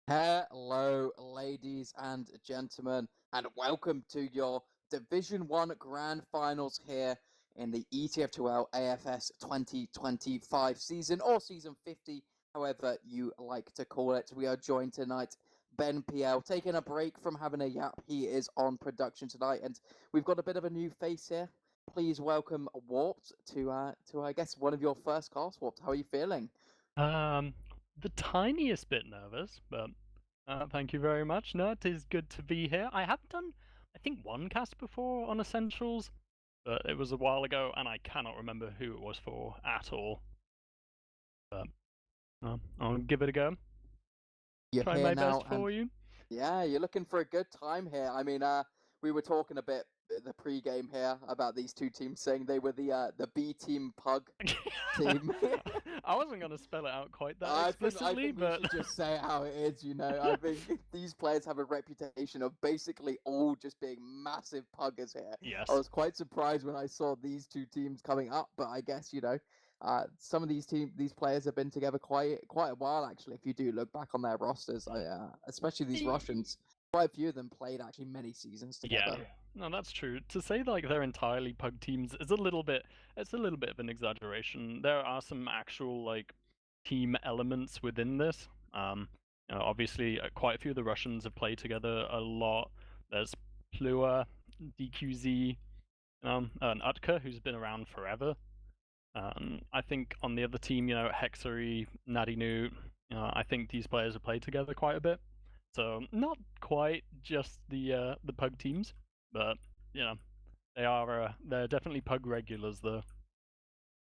Hello, ladies and gentlemen, and welcome to your Division 1 Grand Finals here in the ETF2L AFS 2025 season, or Season 50, however you like to call it. We are joined tonight, Ben PL, taking a break from having a yap. He is on production tonight, and we've got a bit of a new face here. Please welcome Warped to I guess, one of your first casts. Warped, how are you feeling? The tiniest bit nervous, but thank you very much. No, it is good to be here. I have done, I think, one cast before on Essentials, but it was a while ago, and I cannot remember who it was for at all. But I'll give it a go. You're Try here my now, best and for you. yeah, you're looking for a good time here. I mean, we were talking a bit the pre-game here about these two teams saying they were the B team pug team. I wasn't gonna spell it out quite that I explicitly, think we but should just say it how it is. I think these players have a reputation of basically all just being massive puggers here. yes, I was quite surprised when I saw these two teams coming up, but I guess some of these players have been together quite a while actually. If you do look back on their rosters, especially these Russians, quite a few of them played actually many seasons together. yeah. No, that's true. To say like they're entirely pug teams is a little bit. It's a little bit of an exaggeration. There are some actual like team elements within this. Obviously, quite a few of the Russians have played together a lot. There's Plua, DQZ, and Utka, who's been around forever. I think on the other team, Hexery, Nadinu, I think these players have played together quite a bit. So not quite just the pug teams, but they're definitely pug regulars though.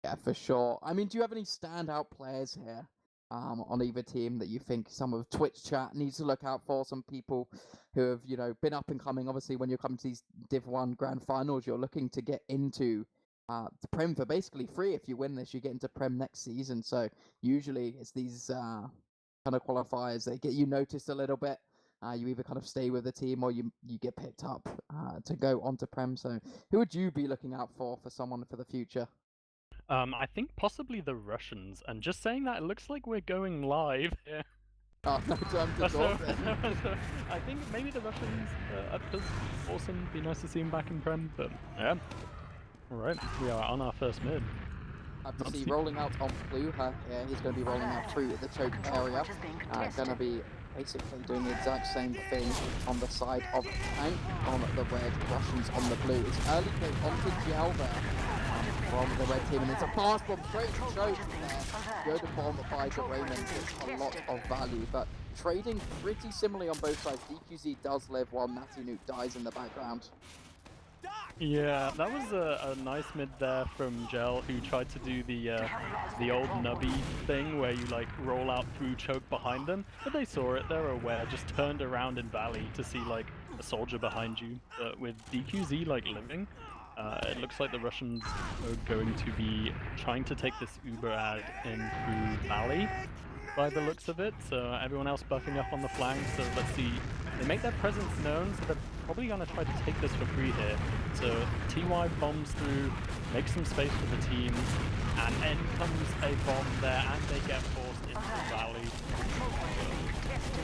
Yeah, for sure. I mean, do you have any standout players here on either team that you think some of Twitch chat needs to look out for? Some people who have, been up and coming. Obviously, when you're coming to these Div 1 Grand Finals, you're looking to get into the Prem for basically free. If you win this, you get into Prem next season. So usually it's these kind of qualifiers that get you noticed a little bit. You either kind of stay with the team or you get picked up to go onto Prem. So who would you be looking out for someone for the future? I think possibly the Russians, and just saying that, it looks like we're going live here. Oh, no time to So, talk then. so I think maybe the Russians, Utka's awesome, be nice to see him back in Prem, but yeah. Alright, we are on our first mid. Have to see rolling out on Pluha. Yeah, he's going to be rolling out through the choke area. Going to be basically doing the exact same thing on the side of Tank on the red, Russians on the blue. It's early game onto Gel there from the red team, and it's a fast bomb straight to choke there. Yoda bomb by the Raymond is a lot of value, but trading pretty similarly on both sides. DQZ does live while Natinu dies in the background. Yeah, that was a nice mid there from Gel, who tried to do the old nubby thing where you like roll out through choke behind them, but they saw it, they're aware, just turned around in Valley to see like a soldier behind you. But with DQZ like living, it looks like the Russians are going to be trying to take this Uber ad in through Valley by the looks of it, so everyone else buffing up on the flanks, so let's see. They make their presence known, so they're probably going to try to take this for free here. So TY bombs through, makes some space for the team, and in comes a bomb there, and they get forced into the Valley.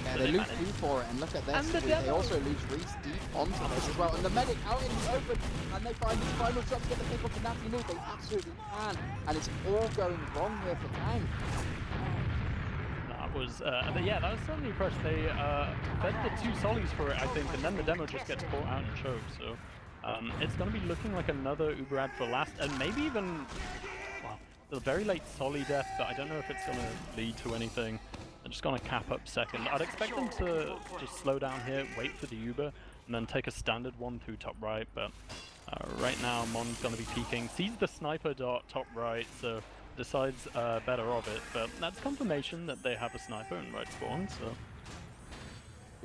Yeah, they lose 2 for it, and look at this. They also lose Reese deep onto this as well. And the medic out in the open, and they find his final shot to get the pick up to Natinu. They absolutely can, and it's all going wrong here for Tang. Yeah, that was certainly fresh. They fed the 2 solis for it, I think, and then the demo just gets caught out and choked. So it's going to be looking like another Uber ad for last, and maybe even, well, a very late soli death, but I don't know if it's going to lead to anything. I'm just going to cap up second. I'd expect them to just slow down here, wait for the Uber, and then take a standard one through top right, but right now Mon's going to be peeking, sees the sniper dot top right, so decides better of it, but that's confirmation that they have a sniper in right spawn, so...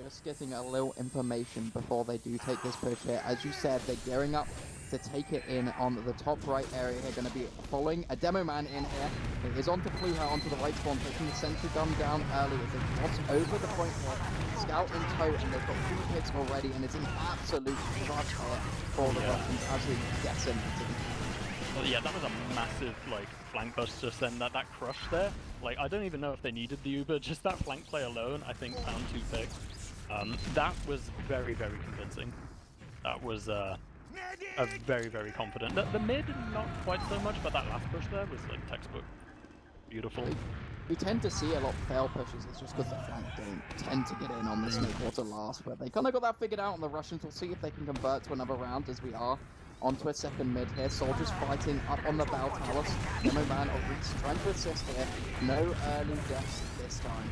Just getting a little information before they do take this push here. As you said, they're gearing up to take it in on the top right area. They're going to be following a demo man in here. It is onto Pluha, onto the right spawn, taking the sentry gun down early as they cross over the point here. Scout in tow, and they've got 2 hits already, and it's an absolute crush here for the Russians, absolutely decimated. Well, yeah, that was a massive like flank bust just then. That crush there Like, I don't even know if they needed the Uber, just that flank play alone, I think, found 2 picks. That was very, very convincing. That was a very, very confident. The mid, not quite so much, but that last push there was like textbook. Beautiful. We tend to see a lot of fail pushes. It's just because the flank don't tend to get in on the snake water last, but they kind of got that figured out on the Russians. We'll see if they can convert to another round as we are onto a second mid here. Soldiers fighting up on the bell towers. Demo man of Reach trying to assist here. No early deaths this time.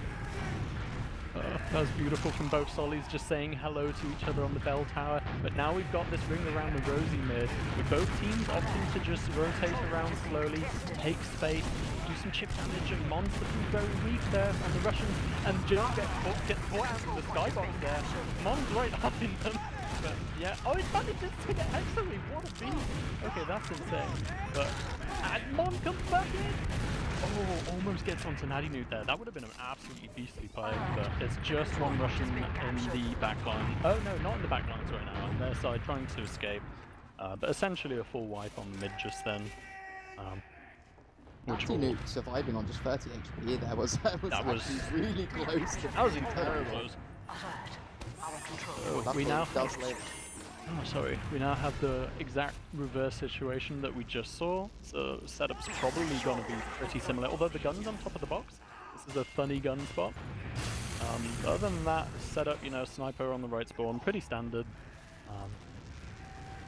That was beautiful from both Solis, just saying hello to each other on the bell tower. But now we've got this ring around the Rosie mid, with both teams opting to just rotate around slowly, take space, do some chip damage, and Mon's looking very weak there on the Russians, and just get caught out in the skybox there. Mon's right up in them. But yeah, oh, it's manages to get excellently. What a beat! Okay, that's insane. But and Mon comes back in. Oh, almost gets onto Natty Nude there. That would have been an absolutely beastly play, but it's just one Russian in the back line. Oh no, not in the back lines right now. On their side, trying to escape. But essentially a full wipe on mid just then. Natty Nude surviving on just 30 HP there was actually really close. That was incredibly close. So we now have, we now have the exact reverse situation that we just saw. So setup's probably going to be pretty similar, although the gun's on top of the box. This is a funny gun spot. Other than that, setup, you know, sniper on the right spawn, pretty standard.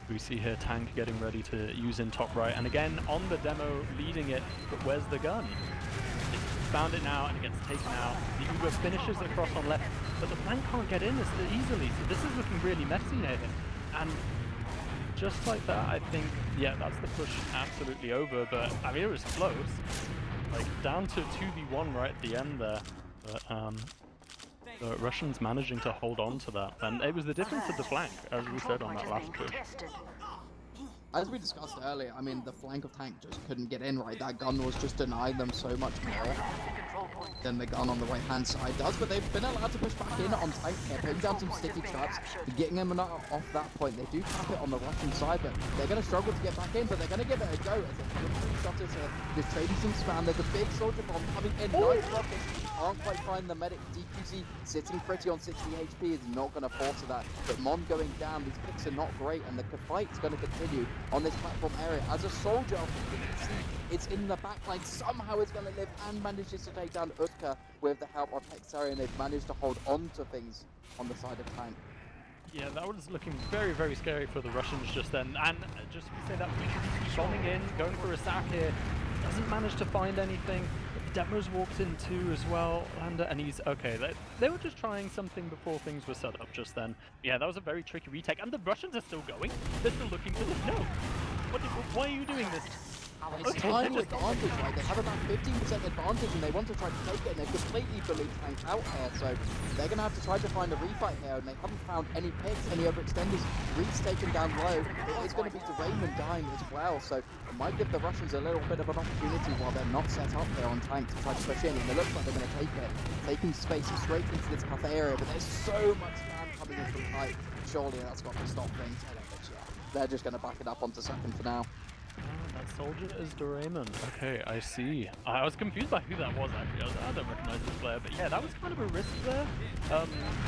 We see here Tank getting ready to use in top right, and again on the demo leading it, but where's the gun? It's found it now and it gets taken out. The Uber finishes across on left, but the flank can't get in as easily, so this is looking really messy here. And just like that, I think, yeah, that's the push absolutely over, but I mean, it was close. Like, down to 2v1 right at the end there. But, the Russians managing to hold on to that, and it was the difference of the flank, as we said on that last push. As we discussed earlier, I mean, the flank of Tank just couldn't get in, right? That gun was just denying them so much more than the gun on the right-hand side does, but they've been allowed to push back in on Tank here, putting down some sticky traps, getting them off that point. They do tap it on the Russian side, but they're going to struggle to get back in, but they're going to give it a go as they're three shotters here, just trading some spam. There's a big soldier bomb coming in, nice rockets, can't quite find the medic. DQZ sitting pretty on 60 HP is not going to force that, but Mon going down, these picks are not great, and the fight is going to continue on this platform area. As a soldier, you can see it's in the backline, somehow it's going to live and manages to take down Utka with the help of Hexari, and they've managed to hold on to things on the side of Tank. Yeah, that was looking very, very scary for the Russians just then, and just to say that keep bombing in, going for a sack here, doesn't manage to find anything. Demo's walked in too as well, and he's okay. They were just trying something before things were set up just then. Yeah, that was a very tricky retake, and the Russians are still going. They're still looking for this. No! Why are you doing this? It's tiny advantage, right? They have about 15% advantage and they want to try to take it, and they've completely bullied Tank out here, so they're going to have to try to find a refight here, and they haven't found any picks, any overextenders. Reed's taken down low. It's going to be Raymond dying as well, so it might give the Russians a little bit of an opportunity while they're not set up here on Tank to try to push in, and it looks like they're going to take it, taking space straight into this cafe area, but there's so much spam coming in from height. Surely that's got to stop things. I don't think so. They're just going to back it up onto second for now. That soldier is Doraemon. Okay, I see. I was confused by who that was actually. I don't recognize this player, but yeah, that was kind of a risk there.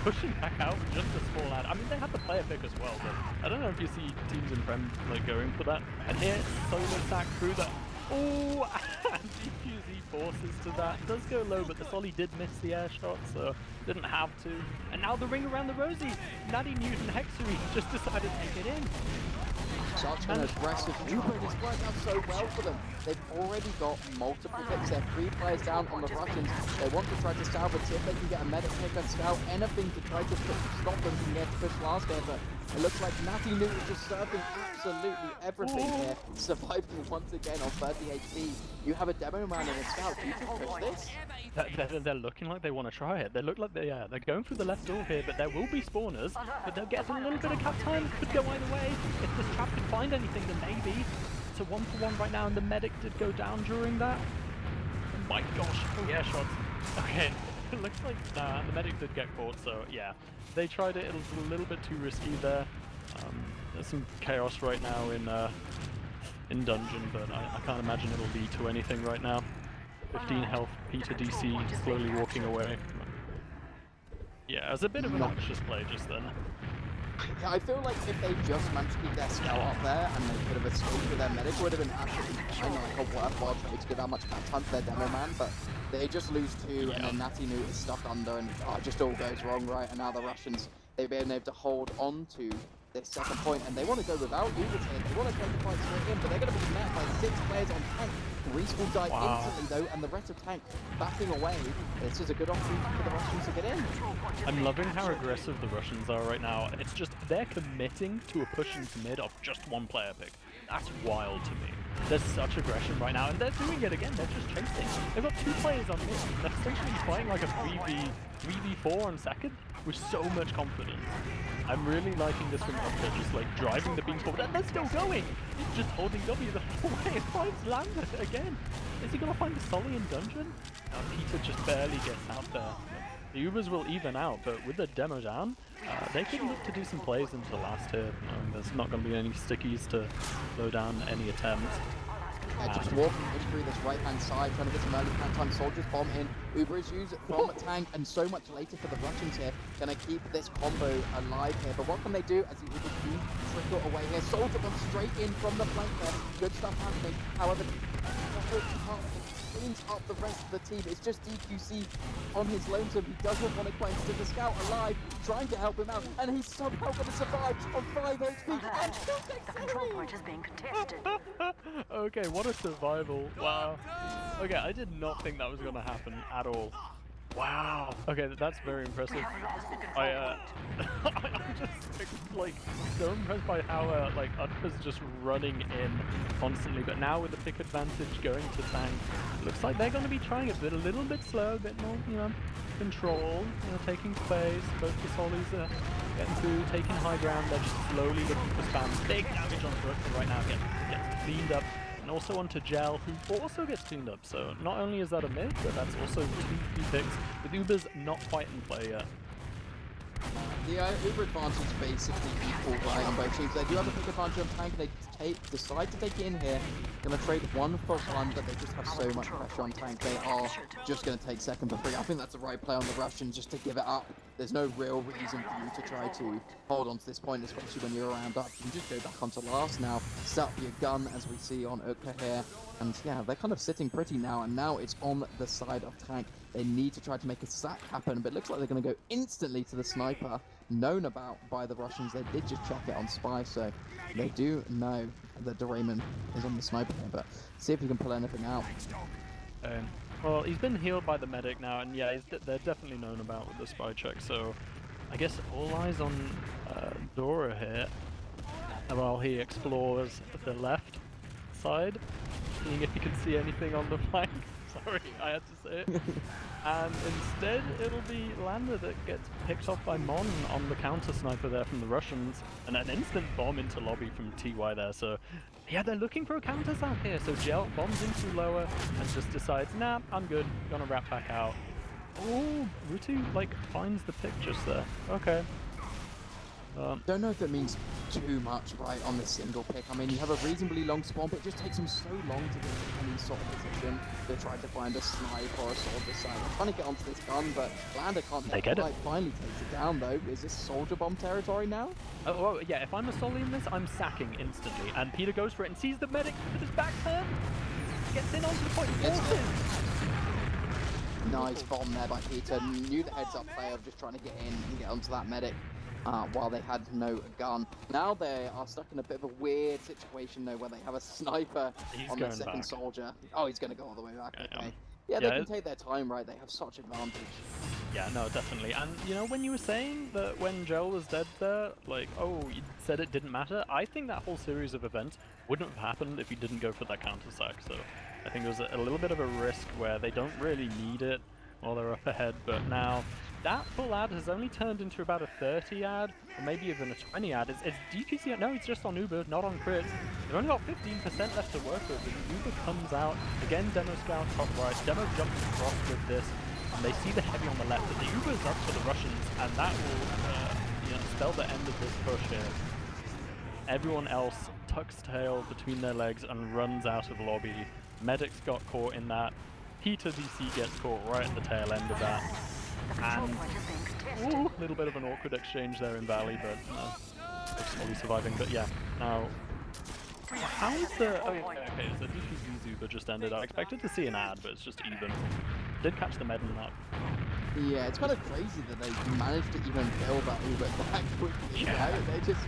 Pushing back out with just a small ad. I mean, they had the player pick as well, but I don't know if you see teams in Prem like going for that. And here, solo sack through that. Oh, and DQZ forces to that. Does go low, but the Solly did miss the air shot, so didn't have to. And now the ring around the Rosie. Natty Newton Hexery just decided to take it in. Such an aggressive Uber, and it's worked out so well for them. They've already got multiple picks. They're 3 players down on the Russians. They want to try to salvage if they can get a medic pick, a scout, anything to try to stop them from getting to push last there. But it looks like Natty Newton just serving absolutely everything here, surviving once again on 30 HP. You have a demo man and a scout. Do you just push this? They're looking like they want to try it. They look like they're going through the left door here, but there will be spawners. But they'll get a little bit of cap time. Could go either way. If this trap can find anything, then maybe. It's a 1-for-1 right now, and the medic did go down during that. Oh my gosh! Oh yeah, shots. Okay, it looks like the medic did get caught. So yeah, they tried it. It was a little bit too risky there. There's some chaos right now in dungeon, but I can't imagine it'll lead to anything right now. 15 health, Peter DC slowly walking away. Yeah, it was a bit of an anxious play just then. Yeah, I feel like if they just managed to keep their scout up there and they could have escaped with their medic, would have been absolutely fine, like a worthwhile trade to give that much back time to their demo man, but they just lose two and then Natty Newt is stuck under and it just all goes wrong, right? And now the Russians, they've been able to hold on to this second point and they want to go without Ubers here. They want to take the fight straight in, but they're going to be met by 6 players on tank. Reese will die instantly though, and the rest of tank backing away. This is a good opportunity for the Russians to get in. I'm loving how aggressive the Russians are right now. It's just, they're committing to a push into mid of just one player pick. That's wild to me. There's such aggression right now, and they're doing it again. They're just chasing. They've got 2 players on mid. They're essentially playing like a 3v4 on second with so much confidence. I'm really liking this from Upper, just like driving the beam forward, and they're still going! He's just holding W the whole way, and finds Lander again! Is he gonna find the Solly in dungeon? Now Peter just barely gets out there. The Ubers will even out, but with the demo down, they can look to do some plays into the last hit. There's not gonna be any stickies to slow down any attempts. Yeah, just walking in through this right-hand side, trying to get some early time soldiers bomb in. Uber is used from tank, and so much later for the Russians here. Gonna keep this combo alive here, but what can they do as the Ubers do trickle away here? Soldier bomb straight in from the flank there. Good stuff happening. However, cleans up the rest of the team. It's just DQC on his lonesome. He doesn't want to quite still the scout alive, trying to help him out, and he's somehow going to survive on 5 HP. And the control point is being contested. Okay, what a survival. Wow. Okay, I did not think that was going to happen at all. Wow. Okay, that's very impressive. I'm just like so impressed by how like Utka's just running in constantly, but now with the pick advantage going to tank, it looks like they're going to be trying it, but a little bit slow, a bit more, control, taking space. Both the Solis are getting through, taking high ground. They're just slowly looking for spam. Big damage on Utka right now. Gets cleaned up. And also onto Gel, who also gets cleaned up. So not only is that a mid, but that's also 2 free picks, with Uber's not quite in play yet. The Uber advantage is basically equal right on both teams. They do have a big advantage on tank, and they decide to take it in here. Going to trade 1 for 1, but they just have so much pressure on tank. They are just going to take second for free. I think that's the right play on the Russians, just to give it up. There's no real reason for you to try to hold on to this point, especially when you're around up. You can just go back onto last now, set up your gun, as we see on Ukka here. And yeah, they're kind of sitting pretty now, and now it's on the side of tank. They need to try to make a sack happen, but it looks like they're going to go instantly to the sniper, known about by the Russians. They did just check it on Spy, so they do know that Doraemon is on the sniper here, but see if he can pull anything out. Well, he's been healed by the medic now, and yeah, they're definitely known about with the Spy check, so I guess all eyes on Dora here, while he explores the left side, seeing if he can see anything on the flank. Sorry, I had to say it. And instead, it'll be Lander that gets picked off by Mon on the counter sniper there from the Russians, and an instant bomb into lobby from TY there. So yeah, they're looking for a counter out here. So Gel bombs in too lower and just decides, nah, I'm good, gonna wrap back out. Oh, Rutu like finds the pick just there. Okay. Don't know if it means too much, right, on this single pick. I mean, you have a reasonably long spawn, but it just takes them so long to get into any sort of position to try to find a snipe or a soldier side. I'm trying to get onto this gun, but Lander can't finally takes it down, though. Is this soldier bomb territory now? Oh, well, yeah, if I'm a Solly in this, I'm sacking instantly. And Peter goes for it and sees the medic with his back turn. Gets in onto the point. Nice bomb there by Peter. Knew the heads-up play of just trying to get in and get onto that medic. While they had no gun. Now they are stuck in a bit of a weird situation though, where they have a sniper on the second soldier. Oh, he's going to go all the way back. Okay. Yeah, they can take their time, right? They have such advantage. Yeah, no, definitely. And you know, when you were saying that when Joel was dead there, like, oh, you said it didn't matter. I think that whole series of events wouldn't have happened if you didn't go for that counter sack. So I think it was a little bit of a risk where they don't really need it while they're up ahead, but now that full ad has only turned into about a 30 ad, or maybe even a 20 ad. It's DPC, no, it's just on Uber, not on crits. They've only got 15% left to work with, and Uber comes out, again Demo Scout top right, Demo jumps across with this, and they see the heavy on the left, but the Uber's up for the Russians, and that will spell the end of this push here. Everyone else tucks tail between their legs and runs out of lobby. Medic's got caught in that. Peter DC gets caught right at the tail end of that. The control And point is being contested. ooh, a little bit of an awkward exchange there in Valley, but slowly surviving. But yeah, now how is the? Oh, okay. So DPZ's Uber just ended. I expected to see an ad, but it's just even. Did catch the medal up. Yeah, it's kind of crazy that they managed to even build that Uber that quickly. Yeah. They just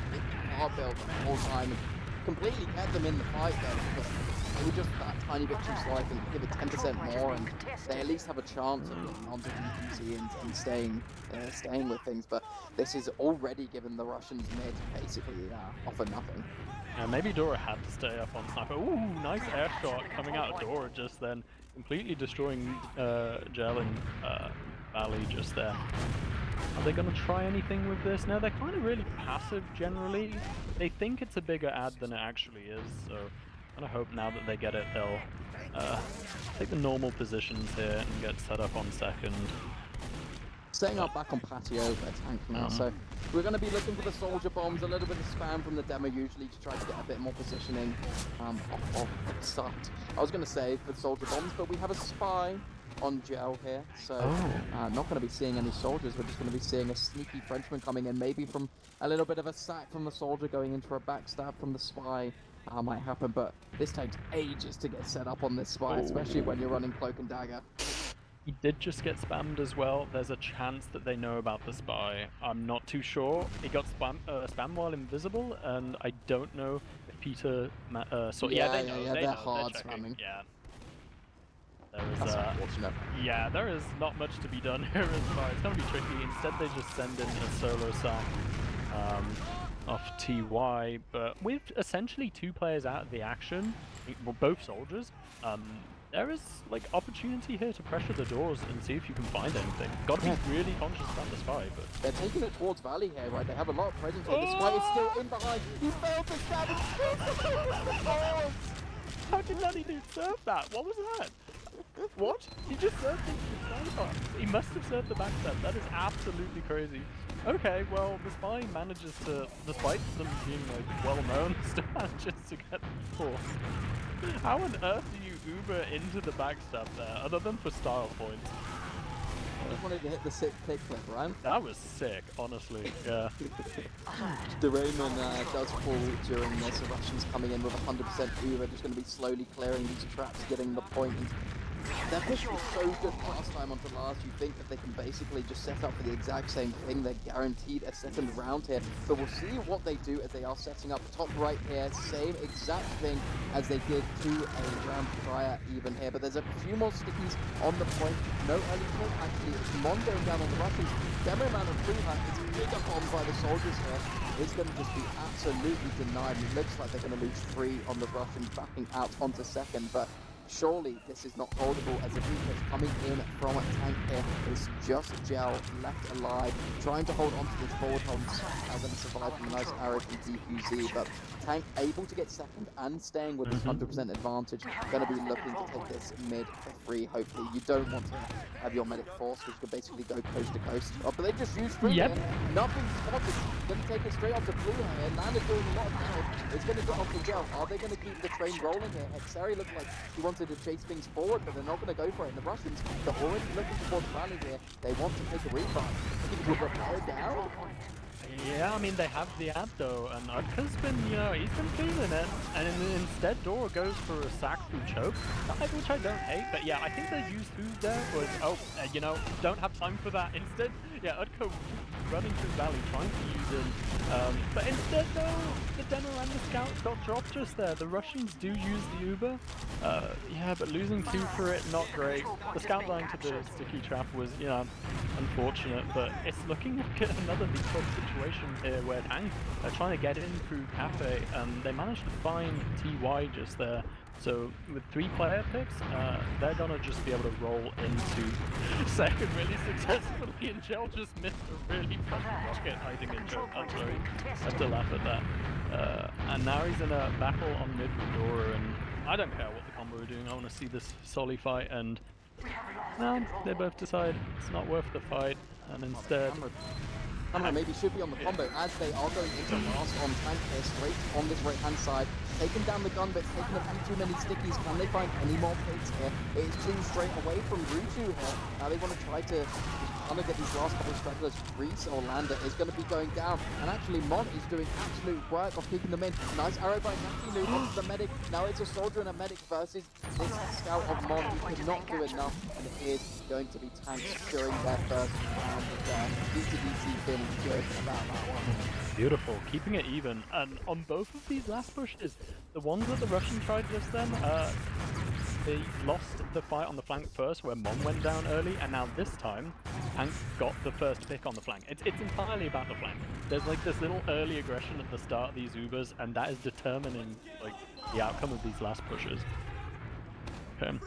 are built the whole time and completely kept them in the fight though. Because they were just that tiny bit too slow. I think give it 10% more, and they at least have a chance of getting onto DPZ and staying with things. But this is already given the Russians mid basically offer nothing. Maybe Dora had to stay up on Sniper. Ooh, nice air shot coming out of Dora just then, completely destroying Gel and Valley just there. Are they going to try anything with this? No, they're kind of really passive generally. They think it's a bigger ad than it actually is, so I'm going to hope now that they get it, they'll take the normal positions here and get set up on second. Staying up back on patio, their tank now, so we're going to be looking for the soldier bombs, a little bit of spam from the demo usually to try to get a bit more positioning off the start. I was going to say for soldier bombs, but we have a spy on Gel here, so not going to be seeing any soldiers. We're just going to be seeing a sneaky Frenchman coming in, maybe from a little bit of a sack from the soldier going into a backstab from the spy. Might happen, but this takes ages to get set up on this spy, especially when you're running Cloak and Dagger. He did just get spammed as well. There's a chance that they know about the spy. I'm not too sure. He got spammed while invisible, and I don't know if Peter... they know. They're hard checking. spamming. Yeah. There is, That's unfortunate. yeah, there is not much to be done here as far. It's going to be tricky. Instead, they just send in a solo sack off TY, but with essentially 2 players out of the action, well, both soldiers, there is like opportunity here to pressure the doors and see if you can find anything. Got to be really conscious about the spy, but they're taking it towards Valley here, right? They have a lot of presence here. The spy is still in behind. He failed to stab him. How did Nutty Dude serve that? What was that? What? He just served the sniper. He must have served the backstab. That is absolutely crazy. Okay, well, the spy manages to, despite them being like well known, still manages to get the force. How on earth do you Uber into the backstab there, other than for style points? I just wanted to hit the sick kickflip, right? That was sick, honestly. Yeah. The Raymond does fall during this. The Russians coming in with 100% Uber, just going to be slowly clearing these traps, getting the point. Their push was so good last time onto last, you think that they can basically just set up for the exact same thing. They're guaranteed a second round here, but we'll see what they do as they are setting up top right here. Same exact thing as they did to a round prior even here, but there's a few more stickies on the point. No early kill, actually. It's Mon going down on the Russians. Demo man of Blue Hat is bigger bombed by the soldiers here. It's going to just be absolutely denied. It looks like they're going to lose 3 on the Russians, backing out onto second, but surely this is not holdable as the defense coming in from a tank here. It's just Gel left alive, trying to hold onto this forward hold. Now going to survive from a nice arrow from DQZ, but tank able to get second and staying with this 100% advantage. Going to be looking to take this mid for free, hopefully. You don't want to have your medic force, which could basically go coast to coast. Oh, but they just used free here. Nothing spotted. Going to take it straight onto Blue here. Landa doing a lot of damage. It's going to get onto Gel. Are they going to keep the train rolling here? Hexari looked like he wanted to chase things forward, but they're not going to go for it. And the Russians, they're already looking towards Valley here. They want to take a revive. Will repair down? Yeah, I mean, they have the ad though, and Udka's been, he's been feeling it, and instead Dora goes for a sack through choke, which I don't hate, but yeah, I think they used food there was, don't have time for that. Instead, yeah, Udka running through Valley, trying to use him, but instead though, the demo and the scout got dropped just there. The Russians do use the Uber, yeah, but losing 2 for it, not great. The scout dying to the sticky trap was, unfortunate, but it's looking like another default situation here where Tank are trying to get in through Cafe, and they managed to find TY just there. So with 3 player picks, they're gonna just be able to roll into second really successfully, and Gel just missed a really funny rocket hiding in choke. I'm sorry, I have to laugh at that. And now he's in a battle on mid with Dora, and I don't care what the combo are doing, I want to see this Solly fight, and no, they both decide it's not worth the fight, and instead I don't know, maybe should be on the combo as they are going into last on tank here, straight on this right-hand side. Taking down the gun, but taking a few too many stickies. Can they find any more picks here? It is two straight away from Ruchu here. Now they want to try to kind of get these last couple of stragglers. Reese or Lander is going to be going down. And actually, Mon is doing absolute work of keeping them in. Nice arrow by Natty Noob onto the medic. Now it's a soldier and a medic versus this scout of Mon who could not do enough. And it is going to be tanks securing their first round of their DC feeling good about that one. Beautiful, keeping it even. And on both of these last pushes, the ones that the Russian tried just then, they lost the fight on the flank first where Mon went down early, and now this time, Tank got the first pick on the flank. It's entirely about the flank. There's like this little early aggression at the start of these Ubers, and that is determining like the outcome of these last pushes. Okay.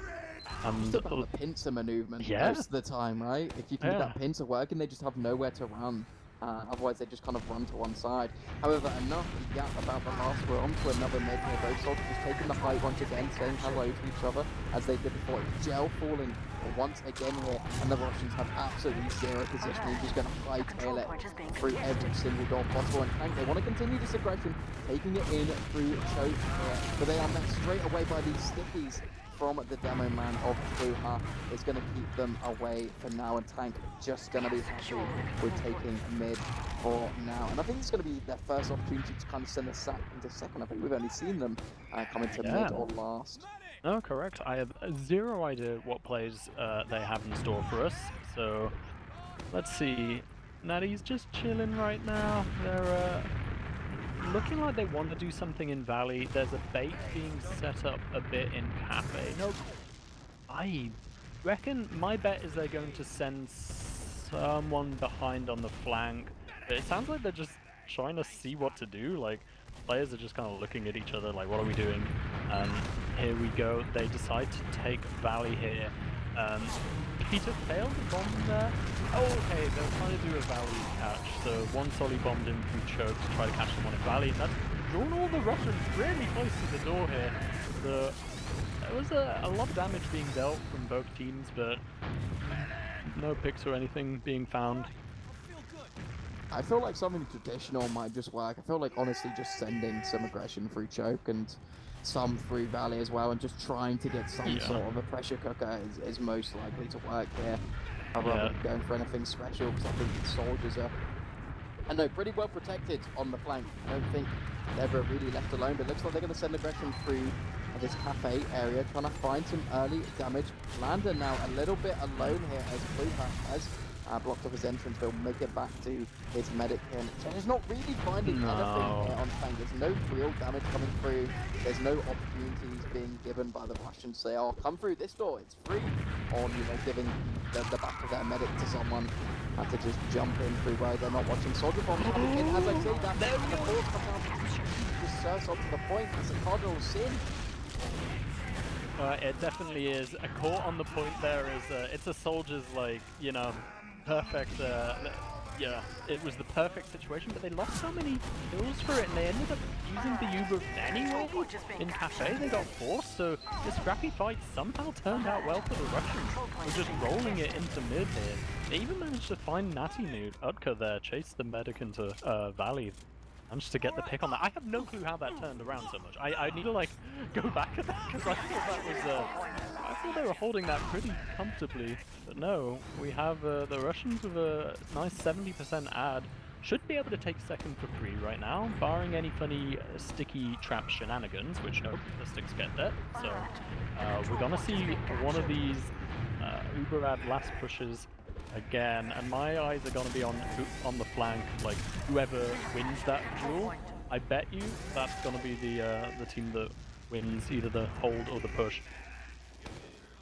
Just about the pincer maneuver most of the time, right? If you can get that pincer working, they just have nowhere to run. Otherwise, they just kind of run to one side. However, enough yap about the last round to another mid here. Both soldiers just taking the height once again, saying hello to each other as they did before. Gel falling once again here, and the Russians have absolutely zero positioning. Just going to hightail it through every single door possible. And Tank, they want to continue this aggression, taking it in through choke here, but they are met straight away by these stickies from the demo man of Kluha. Is going to keep them away for now, and Tank just going to be happy with taking mid for now. And I think it's going to be their first opportunity to kind of send a sack into second. I think we've only seen them come into mid or last. No, correct. I have zero idea what plays they have in store for us. So let's see. Natty's just chilling right now. They're looking like they want to do something in Valley. There's a bait being set up a bit in Cafe. Nope. I reckon my bet is they're going to send someone behind on the flank. But it sounds like they're just trying to see what to do. Like, players are just kind of looking at each other like, what are we doing? And here we go. They decide to take Valley here. Peter failed the bomb there. Oh, okay, they're trying to do a Valley catch. So one Solly bombed in through choke to try to catch someone in Valley. That's drawn all the Russians really close to the door here. So there was a lot of damage being dealt from both teams, but no picks or anything being found. I feel like something traditional might just work. I feel like honestly just sending some aggression through choke and some through Valley as well, and just trying to get some sort of a pressure cooker is most likely to work here. Rather than going for anything special, because I think the soldiers are, I know, pretty well protected on the flank. I don't think they're ever really left alone, but it looks like they're going to send aggression through this cafe area, trying to find some early damage. Lander now a little bit alone here as Kluha has blocked off his entrance. They'll make it back to his medic here. And he's not really finding anything here on tank. There's no real damage coming through. There's no opportunities being given by the Russians. Say, oh, come through this door, it's free. Or, you know, giving the back of their medic to someone. Have to just jump in through where they're not watching soldier bombs coming in. As I say that, the force comes out just serves up to the point. It's a cardinal sin. It definitely is. A caught on the point there is, it's a soldier's, like, you know, perfect, yeah, it was the perfect situation, but they lost so many kills for it, and they ended up using the Uber anyway in Cafe. They got forced, so this scrappy fight somehow turned out well for the Russians. We're just rolling it into mid here. They even managed to find Natty Nude. Utka there chased the medic into Valley. Managed to get the pick on that. I have no clue how that turned around so much. I need to like go back at that, because I thought that was I thought they were holding that pretty comfortably, but no, we have the Russians with a nice 70% ad. Should be able to take second for free right now, barring any funny sticky trap shenanigans, which no, the sticks get there. So we're gonna see one of these Uber ad last pushes again, and my eyes are gonna be on the flank. Like, whoever wins that duel, I bet you that's gonna be the team that wins either the hold or the push.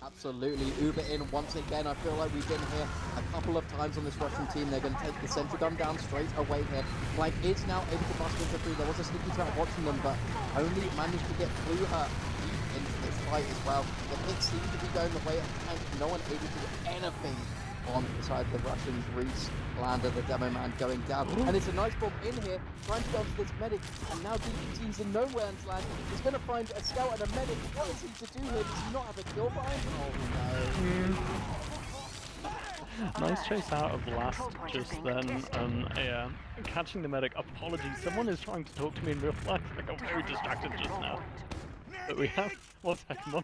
Absolutely, Uber in once again. I feel like we've been here a couple of times on this Russian team. They're going to take the sentry gun down straight away here. Flank is now able to bust into through. There was a sneaky trap watching them, but only managed to get Kluha into this fight as well. The hit seems to be going the way of Tank. No one able to do anything on the side of the Russians. Reese, Lander, the demo man going down. And it's a nice bomb in here, trying to go to this medic. And now DPT's in no man's land. He's going to find a scout and a medic. What is he to do here? Does he not have a kill behind him? Oh no. Nice chase out of last just then, and yeah, catching the medic. Apologies, someone is trying to talk to me in real life. I got very distracted just now. But we have 1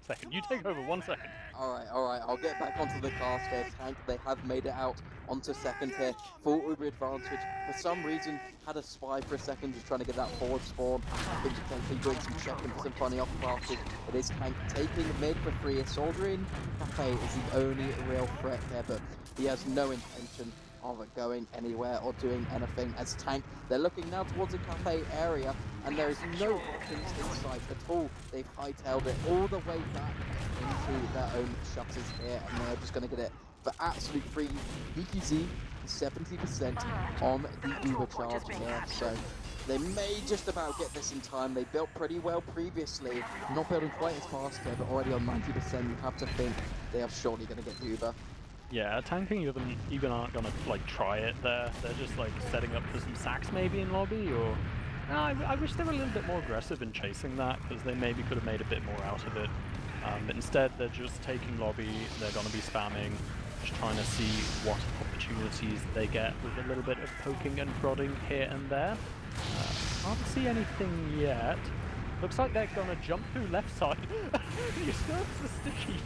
second. You take over 1 second. Alright, I'll get back onto the cast here. Tank, they have made it out onto second here. Full Uber advantage. For some reason, had a spy for a second, just trying to get that forward spawn. I think potentially doing some checking for some funny off passes. It is Tank taking mid for free. Soldering Cafe is the only real threat here, but he has no intention of it going anywhere or doing anything. As Tank, they're looking now towards the cafe area, and there is no options in sight at all. They've hightailed it all the way back into their own shutters here, and they're just going to get it for absolute free. DQZ 70% on the Uber charge here, so they may just about get this in time. They built pretty well previously, not building quite as fast here, but already on 90%. You have to think they are surely going to get Uber. Yeah, tanking even aren't gonna like try it there. They're just like setting up for some sacks maybe in lobby, or no, I wish they were a little bit more aggressive in chasing that, because they maybe could have made a bit more out of it. But instead they're just taking lobby. They're gonna be spamming, just trying to see what opportunities they get with a little bit of poking and prodding here and there. Can't see anything yet. Looks like they're gonna jump through left side. He usurps the sticky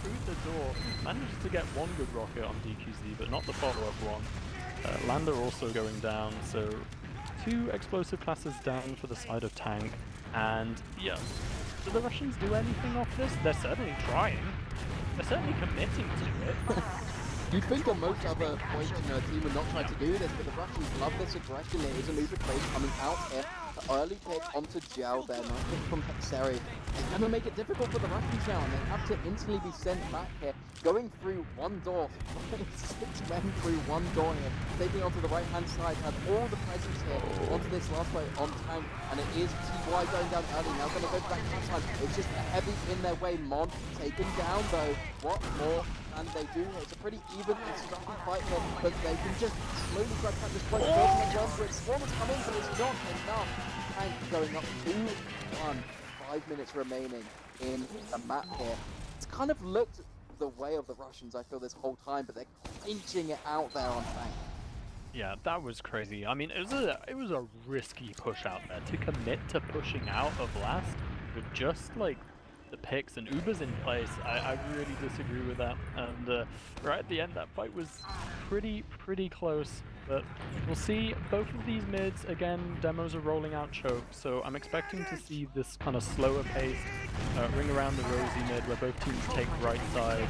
through the door. Manages to get one good rocket on DQZ, but not the follow-up one. Lander also going down, so 2 explosive classes down for the side of Tank. And yeah, do the Russians do anything off this? They're certainly trying. They're certainly committing to it. You'd think on most other points in the team would not try to do this, but the Russians love this aggression. There is a Uber trade coming out here. The early pick onto Gel there, nice pick from Hexeri. It's going to make it difficult for the Russians now, and they have to instantly be sent back here. Going through one door, 6 men through one door here. Taking onto the right-hand side, have all the presence here onto this last play on Tank, and it is TY going down early. Now going to go back to side. It's just a heavy in their way. Mon taken down though. What more can they do here? It's a pretty even and scrappy fight here, but they can just slowly grab at this point. Swarm has come in, but it's not enough. Tank going up 2-1. 5 minutes remaining in the map here. It's kind of looked the way of the Russians, I feel, this whole time, but they're inching it out there on Tank. Yeah, that was crazy. I mean, it was a risky push out there to commit to pushing out of last with just like the picks and Ubers in place. I really disagree with that. And right at the end, that fight was pretty close. But we'll see both of these mids, again, demos are rolling out choke, so I'm expecting to see this kind of slower paced ring around the rosy mid where both teams take right side,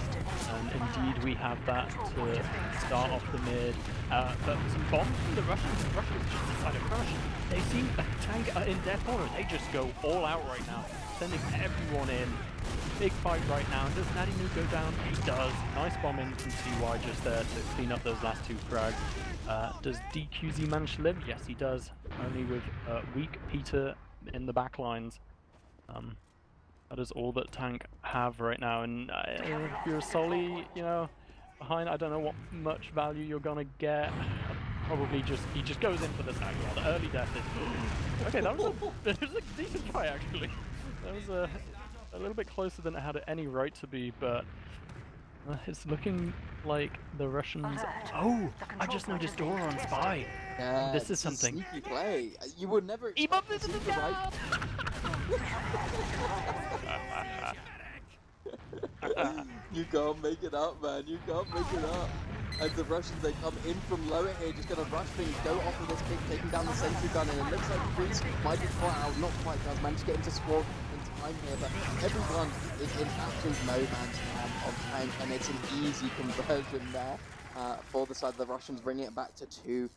and indeed we have that to start off the mid. But some bombs from the Russians. The Russians just decided to crush. They seem Tank in death order. They just go all out right now, sending everyone in. Big fight right now. Does Natty Moo go down? He does. Nice bomb in from TY just there to clean up those last 2 frags. Does DQZ manage to live? Yes, he does. Only with weak Peter in the back lines. That is all that Tank have right now. And if you're a Soli, you know, behind, I don't know what much value you're gonna get. Probably he just goes in for the sack. Yeah, the early death is... Okay, that was a decent try actually. That was a little bit closer than it had any right to be, but it's looking like the Russians... Oh! I just noticed Dora on Spy! Yeah, this is something. Sneaky play. You would never expect to see the right... You can't make it up, man. You can't make it up. As the Russians, they come in from lower here, just going to rush things, go off of this pick, taking down the sentry gun, and it looks like Greece might be caught out, not quite, does manage to get into squad in time here, but everyone is in absolute no man's land on Tank, and it's an easy conversion there for the side of the Russians, bringing it back to 2-2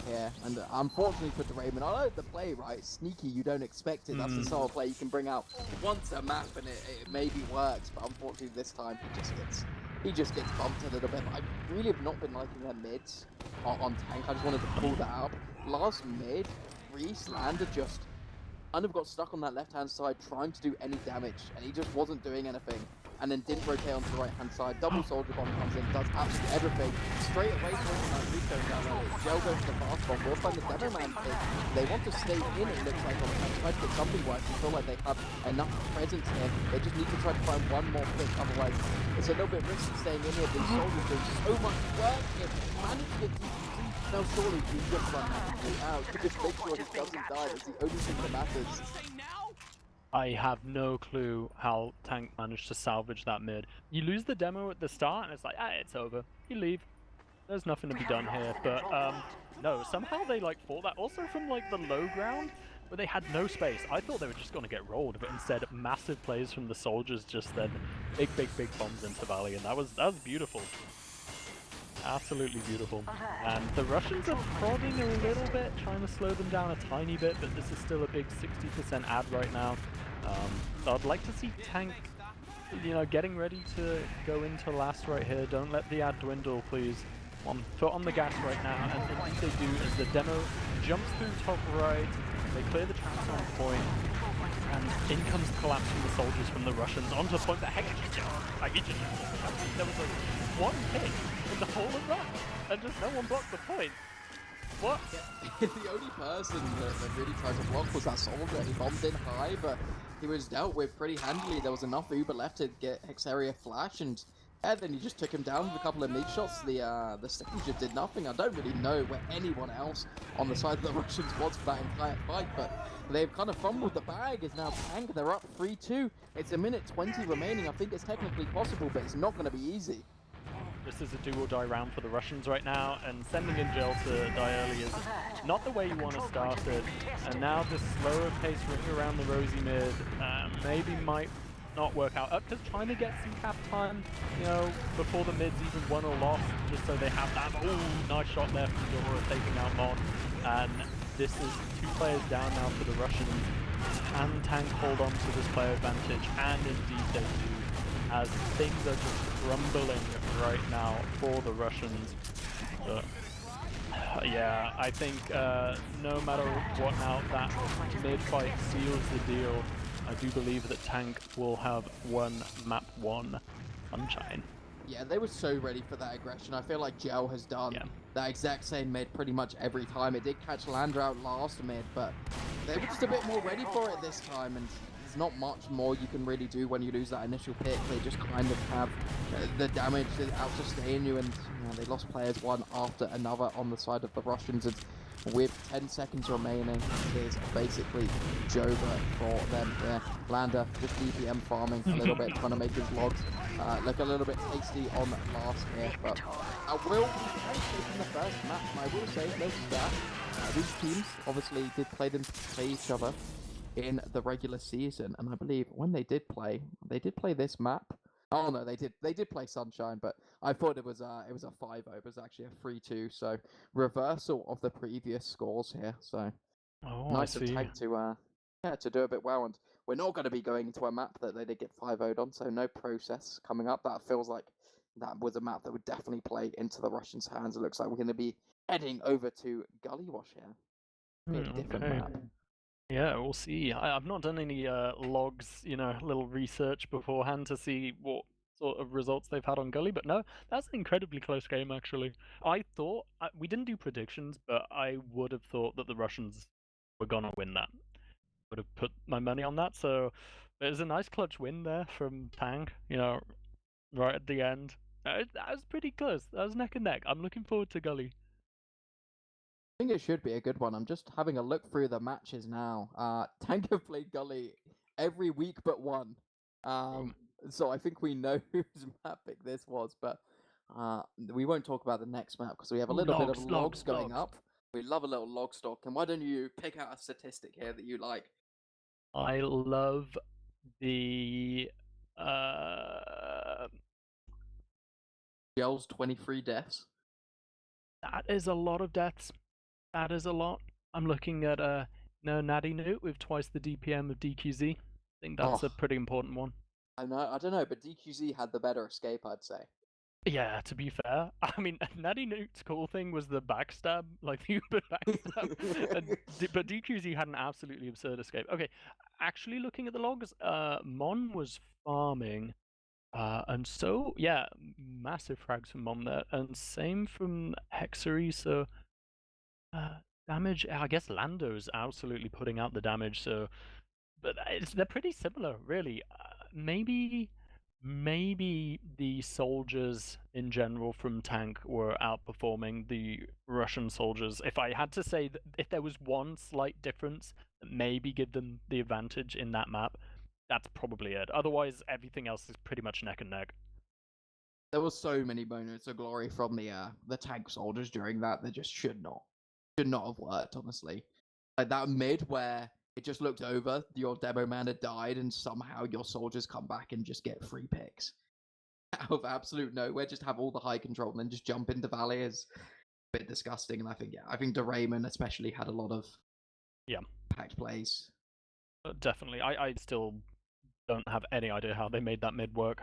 here. And unfortunately for Draymond, I like the play, right? Sneaky, you don't expect it. That's the sort of play you can bring out once a map, and it maybe works, but unfortunately this time he just gets bumped a little bit. I really have not been liking their mids on Tank. I just wanted to pull that up. Last mid, Reese Lander just kind of got stuck on that left-hand side trying to do any damage, and he just wasn't doing anything. and then didn't rotate onto the right-hand side. Double Soldier Bomb comes in, does absolutely everything. Straight away, taking that Rico down early. Gel goes to the fast bomb. We'll find the Demo Man pick. They want to stay in, it looks like, on the try to get something working. Feel like they have enough presence here. They just need to try to find one more pick, otherwise it's a little bit risky staying in here. These soldiers doing so much work here. Manage to get DQZ. Now surely he just run that out. Just make sure he doesn't die. That's the only thing that matters. I have no clue how Tank managed to salvage that mid. You lose the demo at the start and it's like, it's over. You leave. There's nothing to be done here. But no, somehow they like fought that. Also from like the low ground where they had no space. I thought they were just going to get rolled, but instead massive plays from the soldiers just then big bombs into Valley, and that was beautiful. Absolutely beautiful. And the Russians are prodding a little bit, trying to slow them down a tiny bit, but this is still a big 60% ad right now. So I'd like to see Tank, getting ready to go into last right here. Don't let the ad dwindle, please. One foot on the gas right now, and what they do is the demo jumps through top right, they clear the traps on point, and in comes the collapse from the soldiers from the Russians onto a point that there was like one hit in the whole of that, and just no one blocked the point. What? Yeah. The only person that really tried to block was that soldier. He bombed in high, but he was dealt with pretty handily. There was enough Uber left to get Hexaria flash, and then he just took him down with a couple of mid shots. The second just did nothing. I don't really know where anyone else on the side of the Russians was for that entire fight, but they've kind of fumbled the bag. Is now Tank. They're up 3-2. It's a minute 20 remaining. I think it's technically possible, but it's not going to be easy. This is a do or die round for the Russians right now, and sending in Gel to die early is not the way you want to start it. And now this slower pace ring around the Rosie mid maybe might not work out. Because trying to get some cap time, before the mid's even won or lost, just so they have that. Oh, nice shot there from Dora taking out Mon. And this is 2 players down now for the Russians. Can Tank hold on to this player advantage? And indeed they do, as things are just crumbling right now for the Russians. But, yeah, I think no matter what now, that mid-fight seals the deal. I do believe that Tank will have won map 1, Sunshine. Yeah, they were so ready for that aggression. I feel like Gel has done that exact same mid pretty much every time. It did catch Lander out last mid, but they were just a bit more ready for it this time, and there's not much more you can really do when you lose that initial pick. They just kind of have the damage out to sustain you, and they lost players one after another on the side of the Russians. And with 10 seconds remaining, it is basically Joba for them here. Lander just DPM farming a little bit, trying to make his logs look a little bit tasty on last here. But I will be taking the first match, and I will say, notice that these teams obviously did play each other in the regular season, and I believe when they did play this map. Oh no, they did play Sunshine, but I thought it was a 5-0. It was actually a 3-2, so reversal of the previous scores here. So nice of Tank to do a bit well, and we're not going to be going into a map that they did get 5-0'd on, so no process coming up. That feels like that was a map that would definitely play into the Russians' hands. It looks like we're going to be heading over to Gullywash here. A different map. Yeah, we'll see. I've not done any logs, little research beforehand to see what sort of results they've had on Gully, but no, that's an incredibly close game, actually. I thought, we didn't do predictions, but I would have thought that the Russians were going to win that. Would have put my money on that, so there's a nice clutch win there from Tank, right at the end. That was pretty close. That was neck and neck. I'm looking forward to Gully. I think it should be a good one. I'm just having a look through the matches now. Tank have played Gully every week but one. So I think we know whose map pick this was, but we won't talk about the next map because we have a little bit of logs going up. We love a little log stock, and why don't you pick out a statistic here that you like? I love the Gel's 23 deaths. That is a lot of deaths. That is a lot. I'm looking at Natty Newt with twice the DPM of DQZ. I think that's a pretty important one. I don't know, but DQZ had the better escape, I'd say. Yeah, to be fair. I mean, Natty Newt's cool thing was the backstab, like the Uber backstab. But DQZ had an absolutely absurd escape. Okay, actually looking at the logs, Mon was farming And so, yeah, massive frags from Mom there, and same from Hexery, so damage, I guess Lando's absolutely putting out the damage, so but they're pretty similar, really. Maybe the soldiers in general from tank were outperforming the Russian soldiers. If I had to say that if there was one slight difference that maybe give them the advantage in that map, that's probably it. Otherwise, everything else is pretty much neck and neck. There were so many moments of glory from the tank soldiers during that just should not have worked, honestly. Like that mid where it just looked over, your demo man had died, and somehow your soldiers come back and just get free picks out of absolute nowhere, just have all the high control and then just jump into Valley is a bit disgusting. And I think DeRayman especially had a lot of packed plays. Definitely. I still don't have any idea how they made that mid work.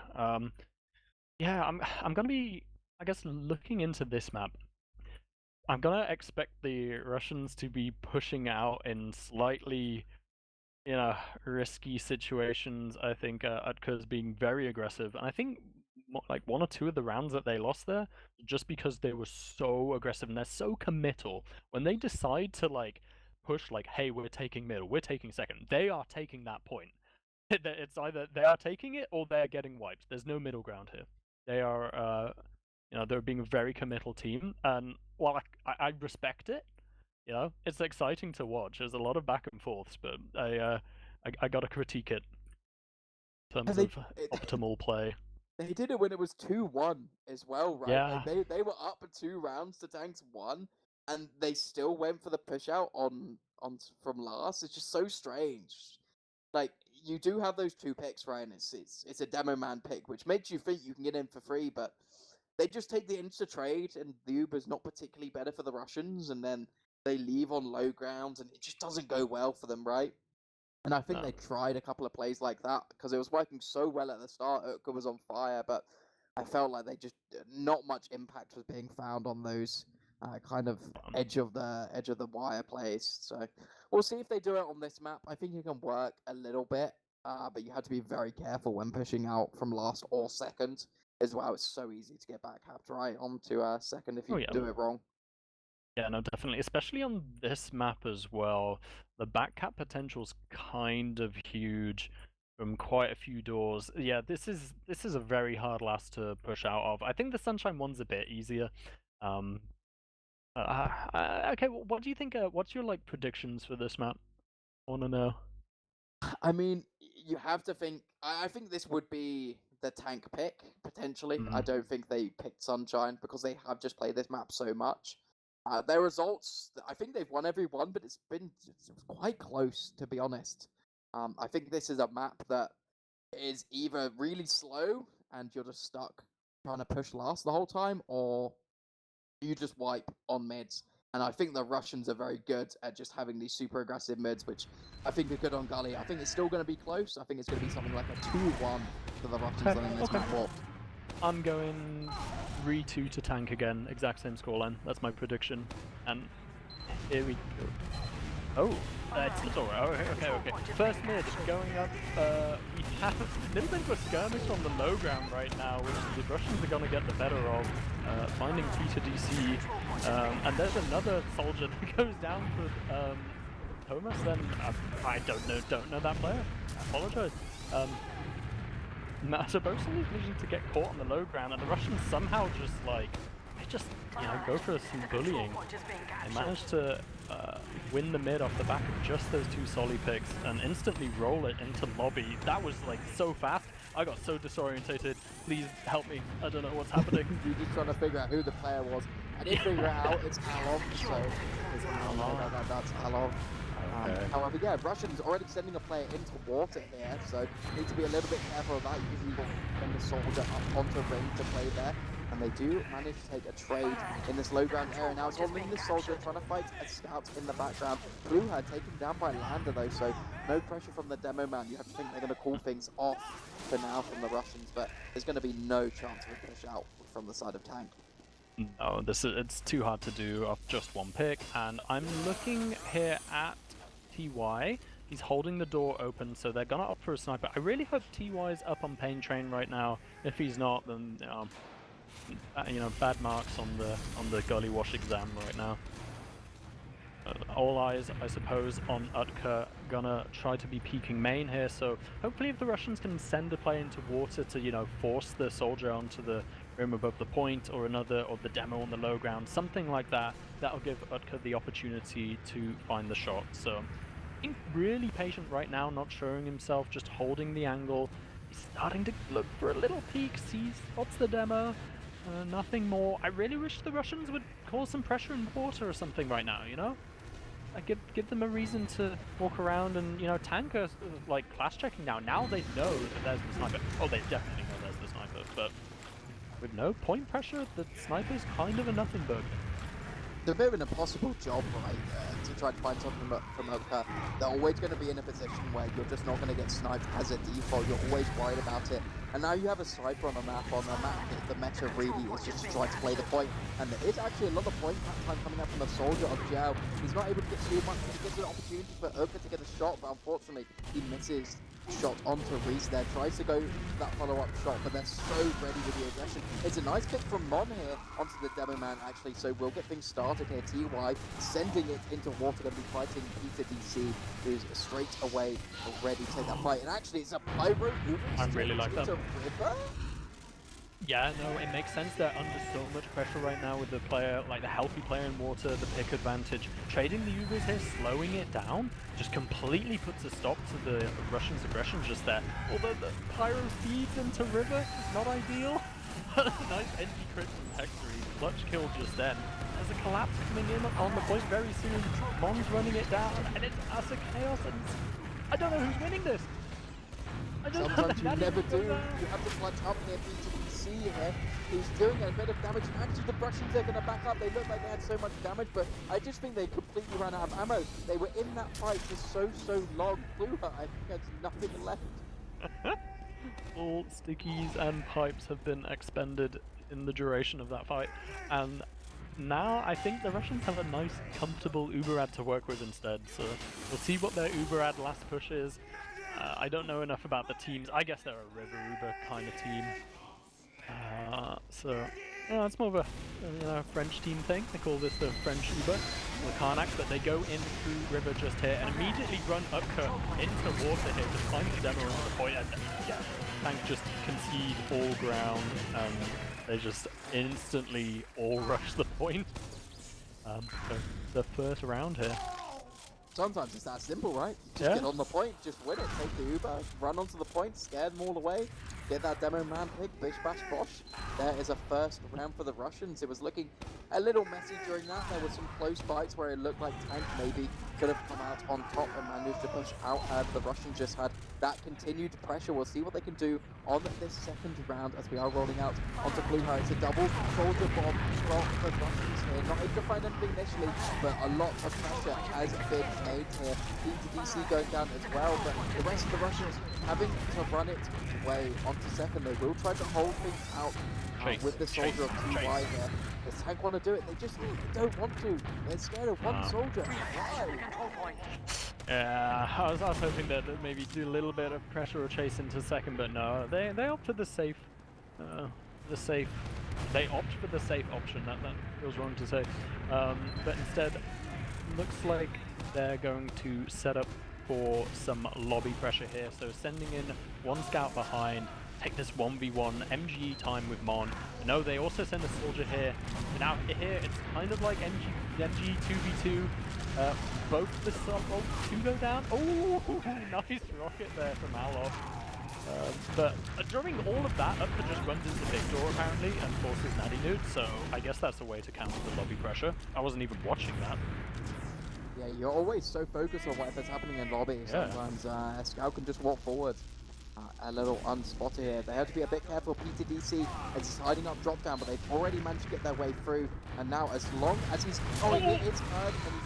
Yeah, I'm gonna be, I guess, looking into this map. I'm gonna expect the Russians to be pushing out in slightly, risky situations. I think Utka's being very aggressive, and I think like one or two of the rounds that they lost there, just because they were so aggressive and they're so committal. When they decide to like push, like, hey, we're taking middle, we're taking second, they are taking that point. It's either they are taking it or they're getting wiped. There's no middle ground here. They are, they're being a very committal team, and while I respect it, it's exciting to watch. There's a lot of back and forths, but I gotta critique it in terms of optimal play. They did it when it was 2-1 as well, right? Yeah. Like they were up 2 rounds to Tank's 1, and they still went for the push out on from last. It's just so strange. Like you do have those 2 picks, right? And it's a demo man pick, which makes you think you can get in for free, but they just take the insta trade, and the Uber's not particularly better for the Russians, and then they leave on low grounds, and it just doesn't go well for them, right? And I think they tried a couple of plays like that because it was working so well at the start. Utka was on fire, but I felt like they just not much impact was being found on those kind of edge of the wire plays. So we'll see if they do it on this map. I think it can work a little bit, but you have to be very careful when pushing out from last or second as well. It's so easy to get back capped right onto second if you do it wrong. Yeah, no, definitely. Especially on this map as well. The back cap potential's kind of huge from quite a few doors. Yeah, this is a very hard last to push out of. I think the Sunshine one's a bit easier. Okay, what do you think? What's your like predictions for this map? I want to know. I mean, you have to think. I think this would be the tank pick potentially. I don't think they picked Sunshine because they have just played this map so much. Their results, I think they've won every one, but it's quite close, to be honest. I think this is a map that is either really slow and you're just stuck trying to push last the whole time, or you just wipe on mids. And I think the Russians are very good at just having these super aggressive mids, which I think are good on Gully. I think it's still going to be close. I think it's going to be something like a 2-1 for the Russians in this map. I'm going 3-2 to tank again, exact same scoreline. That's my prediction. And here we go. Oh, it's alright. Oh, okay. First mid going up. We have a little bit of a skirmish on the low ground right now, which the Russians are going to get the better of. Finding Peter DC. And there's another soldier that goes down for Thomas. Then I don't know that player. I apologize. Bosun is managing to get caught on the low ground, and the Russians somehow just like go for some bullying. They managed to win the mid off the back of just those 2 solly picks and instantly roll it into lobby. That was like so fast. I got so disorientated. Please help me. I don't know what's happening. You're just trying to figure out who the player was. I did figure it out. It's Alov. So that's Alov. However, yeah, Russians already sending a player into water here, so need to be a little bit careful of that. Usually will send the soldier up onto ring to play there, and they do manage to take a trade in this low ground area. Now it's only the soldier trying to fight a scout in the background. Blue had taken down by Lander though, so no pressure from the demo man. You have to think they're going to call things off for now from the Russians, but there's going to be no chance of a push out from the side of tank. No, it's too hard to do off just one pick, and I'm looking here at TY. He's holding the door open, so they're gonna opt for a sniper. I really hope TY's up on Pain Train right now. If he's not, then you know, bad marks on the Gullywash exam right now. All eyes, I suppose, on Utka. Gonna try to be peeking main here, so hopefully if the Russians can send a player into water to, you know, force the soldier onto the room above the point, or the demo on the low ground, something like that, that'll give Utka the opportunity to find the shot. So being really patient right now, not showing himself, just holding the angle. He's starting to look for a little peek, spots the demo. Nothing more. I really wish the Russians would cause some pressure in water or something right now, you know? Give them a reason to walk around and, you know, tanker, like, class checking now. Now they know that there's the sniper. Oh, they definitely know there's the sniper, but with no point pressure, the sniper's kind of a nothing bug. It's a bit of an impossible job, right, to try to find something from Utka. They're always going to be in a position where you're just not going to get sniped as a default. You're always worried about it. And now you have a sniper on the map. The meta really is just to try to play the point. And there is actually a lot of point time coming up from the soldier of Gel. He's not able to get too much. He gets an opportunity for Utka to get a shot, but unfortunately he misses. Shot onto Reese there, tries to go for that follow-up shot, but they're so ready with the aggression. It's a nice pick from Mon here onto the demo man, actually, so we'll get things started here. TY sending it into water, going to be fighting Peter DC, who's straight away ready to take that fight. And actually, it's a pyro moving I really like that. River. Yeah, no, it makes sense. They're under so much pressure right now with the player, like the healthy player in water, the pick advantage. Trading the Ubers here, slowing it down, just completely puts a stop to the Russians' aggression just there. Although the pyro feeds into river, not ideal. Nice NG crit from Hectory, clutch kill just then. There's a collapse coming in on the point very soon. Mon's running it down, and it's Asa Chaos, and I don't know who's winning this. Sometimes you never do. You have to clutch up here, BTC here. He's doing a bit of damage. Actually, the Russians are going to back up. They look like they had so much damage, but I just think they completely ran out of ammo. They were in that fight for so long. Blue Hut, I think, has nothing left. All stickies and pipes have been expended in the duration of that fight, and now I think the Russians have a nice, comfortable Uberad to work with instead. So we'll see what their Uberad last push is. I don't know enough about the teams. I guess they're a River Uber kind of team. So, you know, it's more of a French team thing. They call this the French Uber, the Karnak, but they go in through River just here and immediately run Upcut into water here to find the demo into the point. And yeah, Tank just concede all ground and they just instantly all rush the point. So the first round here. Sometimes it's that simple, right? Just get on the point, just win it, take the Uber, run onto the point, scare them all away, get that demo man pick, bish bash bosh. There is a first round for the Russians. It was looking a little messy during that. There were some close fights where it looked like Tank maybe could have come out on top and managed to push out. The Russians just had that continued pressure. We'll see what they can do on this second round as we are rolling out onto Blue Hut. It's a double soldier bomb from the Russians here. Not able to find anything initially, but a lot of pressure has been made here. DC going down as well, but the rest of the Russians having to run it away onto second. They will try to hold things out with the soldier of TY here. Does Tank want to do it? They don't want to. They're scared of one soldier. Why? Yeah, I was hoping that they'd maybe do a little bit of pressure or chase into second, but no, they opt for the safe. They opt for the safe option. That feels wrong to say, but instead, looks like they're going to set up for some lobby pressure here. So sending in one scout behind, take this 1v1 MG time with Mon. No, they also send a soldier here. Now here it's kind of like MG 2v2. Both the sub-ults to go down. Oh, nice rocket there from Alof. But during all of that, Upka just runs into big door apparently and forces Natty Nude, so I guess that's a way to counter the lobby pressure. I wasn't even watching that. Yeah, you're always so focused on whatever's happening in lobby. Sometimes a scout can just walk forward. A little unspotted here. They have to be a bit careful. Peter DC is hiding up drop down, but they've already managed to get their way through. And now, as long as he's it's heard and he's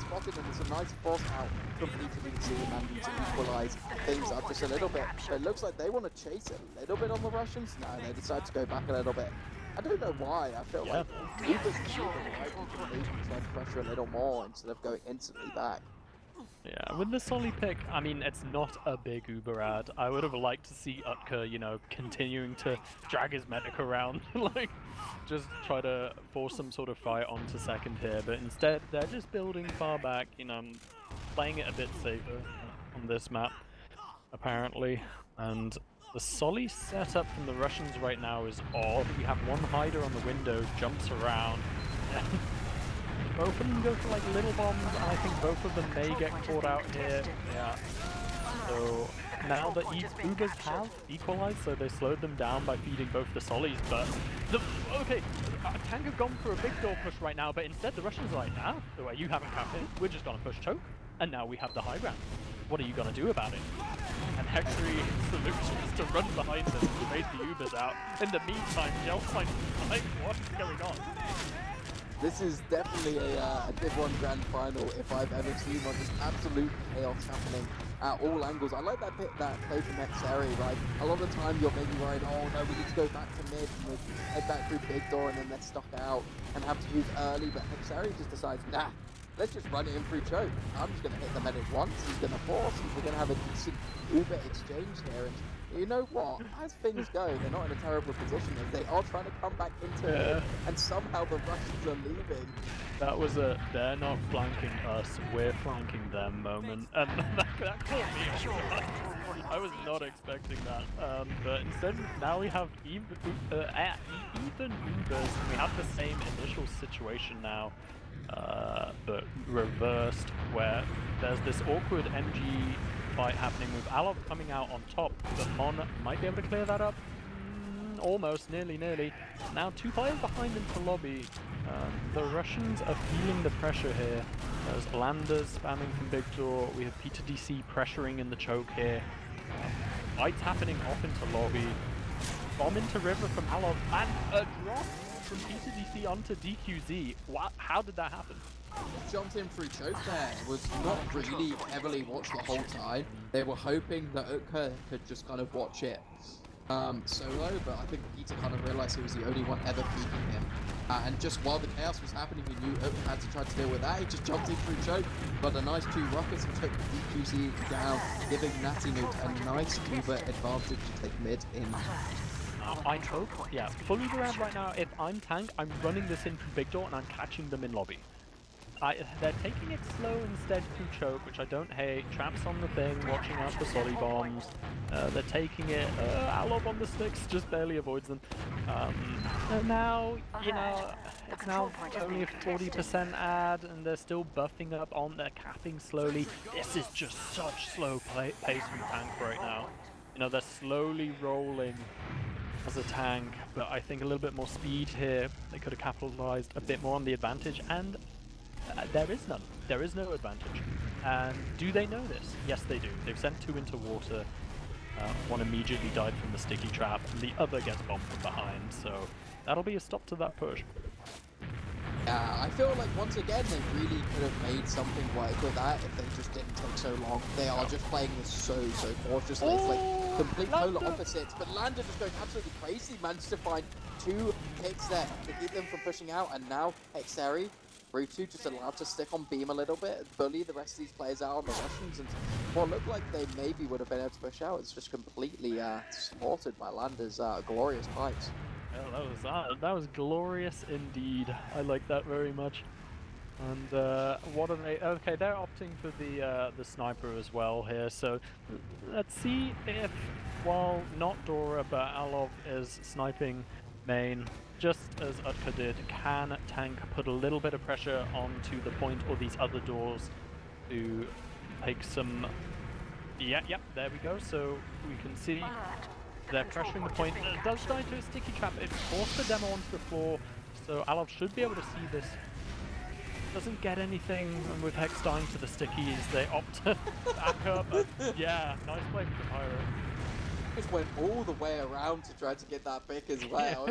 spotted, and there's a nice force out from Peter DC managing to equalize things up just a little bit. But it looks like they want to chase a little bit on the Russians. No, they decide to go back a little bit. I don't know why. I feel like Uber's the right to pressure a little more instead of going instantly back. Yeah, with the Solly pick, I mean, it's not a big Uber ad. I would have liked to see Utka, you know, continuing to drag his medic around, like, just try to force some sort of fight onto second here, but instead, they're just building far back, you know, playing it a bit safer on this map, apparently, and the Solly setup from the Russians right now is odd. We have one hider on the window, jumps around, both of them go for like little bombs, and I think both of them may get caught out here. Yeah. So now that Ubers have equalized, so they slowed them down by feeding both the Sollys, but okay, Tank have gone for a big door push right now, but instead the Russians are like, nah, the way you haven't capped it, we're just gonna push choke, and now we have the high ground. What are you gonna do about it? And Hexery's solution is to run behind them to fade the Ubers out. In the meantime, Gel finds like, what is going on? This is definitely a Div 1 Grand Final if I've ever seen one. Just absolute chaos happening at all angles. I like that play from Hexery, right? A lot of the time you're maybe worried, oh no, we need to go back to mid and we'll head back through big door and then they're stuck out and have to use early, but Hexery just decides, nah, let's just run it in through choke. I'm just going to hit the medic once, he's going to force, and we're going to have a decent Uber exchange here. And you know what? As things go, they're not in a terrible position as they are trying to come back into it, and somehow the Russians are leaving. That was a they're not flanking us, we're flanking them moment, and that caught me off guard. I was not expecting that, but instead now we have even Ubers, and we have the same initial situation now, but reversed, where there's this awkward MG fight happening with Alov coming out on top, but Mon might be able to clear that up. Almost, nearly. Now 2 players behind into lobby. The Russians are feeling the pressure here. There's Landers spamming from big door. We have P2DC pressuring in the choke here. Fights happening off into lobby. Bomb into river from Alov, and a drop from P2DC onto DQZ. What? How did that happen? Jumped in through choke there. Was not really heavily watched the whole time. They were hoping that Utka could just kind of watch it solo, but I think Peter kind of realized he was the only one ever peeking him. And just while the chaos was happening, he knew Utka had to try to deal with that. He just jumped in through choke, got a nice 2 rockets and took DQZ down, giving Natty Newt a nice Uber advantage to take mid in. I hope, yeah, fully around right now. If I'm tank, I'm running this in from big door and I'm catching them in lobby. They're taking it slow instead through choke, which I don't hate. Traps on the thing, watching out for Solly bombs. They're taking it. Alov on the sticks just barely avoids them. And now, you know, it's now only a 40% ad, and they're still buffing up on. They're capping slowly. This is just such slow pace from tank right now. You know, they're slowly rolling as a tank, but I think a little bit more speed here. They could have capitalized a bit more on the advantage, and there is none. There is no advantage. And do they know this? Yes, they do. They've sent 2 into water. One immediately died from the sticky trap, and the other gets bombed from behind. So that'll be a stop to that push. Yeah, I feel like once again they really could have made something work with that if they just didn't take so long. They are just playing this so cautiously. It's like complete polar opposites. But Lander just going absolutely crazy. Managed to find 2 picks there to keep them from pushing out, and now Hexery. Brutu just allowed to stick on beam a little bit, bully the rest of these players out on the Russians, and what looked like they maybe would have been able to push out, it's just completely slaughtered by Lander's glorious pipes. Well, that was glorious indeed. I like that very much. And what are they? Okay, they're opting for the sniper as well here. So let's see if, while not Dora but Alov is sniping main, just as Utka did, can tank put a little bit of pressure onto the point or these other doors to take some... Yep, there we go. So we can see they're pressuring the point. It does die into a sticky trap. It forced the demo onto the floor, so Alov should be able to see this. Doesn't get anything, and with Hex dying to the stickies, they opt to back up. Yeah, nice play from the Pyro. Just went all the way around to try to get that pick as well.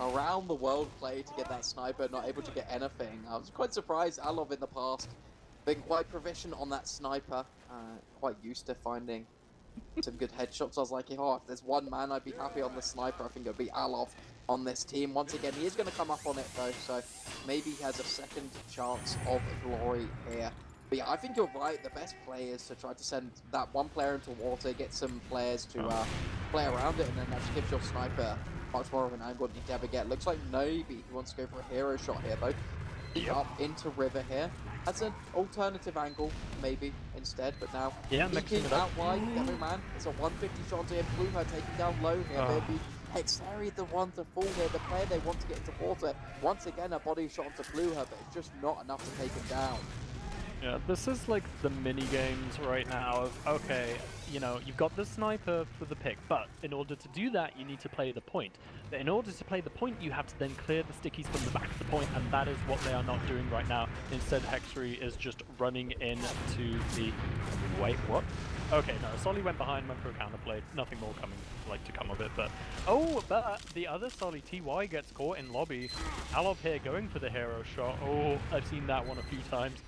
Around the world play to get that sniper, not able to get anything. I was quite surprised. Alov in the past been quite proficient on that sniper, quite used to finding some good headshots. I was like, oh, if there's one man I'd be happy on the sniper, I think it would be Alov on this team. Once again, he is going to come up on it though, so maybe he has a second chance of glory here. But yeah, I think you're right. The best play is to try to send that one player into water, get some players to play around it, and then that just gives your sniper much more of an angle than you'd ever get. Looks like maybe he wants to go for a hero shot here, though. Up into river here. That's an alternative angle, maybe, instead, but now mixing it out up. wide, Demo Man, it's a 150 shot to him. Blue taking down low here, but it'd be Hexari the one to fall here, the player they want to get into water. Once again, a body shot onto Blue, but it's just not enough to take him down. Yeah, this is like the mini games right now of, okay, you know, you've got the sniper for the pick, but in order to do that, you need to play the point. But in order to play the point, you have to then clear the stickies from the back of the point, and that is what they are not doing right now. Instead, Hexary is just running into the... Wait, what? Okay, no, Solly went behind, went for a counterplay. Nothing more coming, to come of it, but... Oh, but the other Solly, TY, gets caught in lobby. Alov here going for the hero shot. Oh, I've seen that one a few times.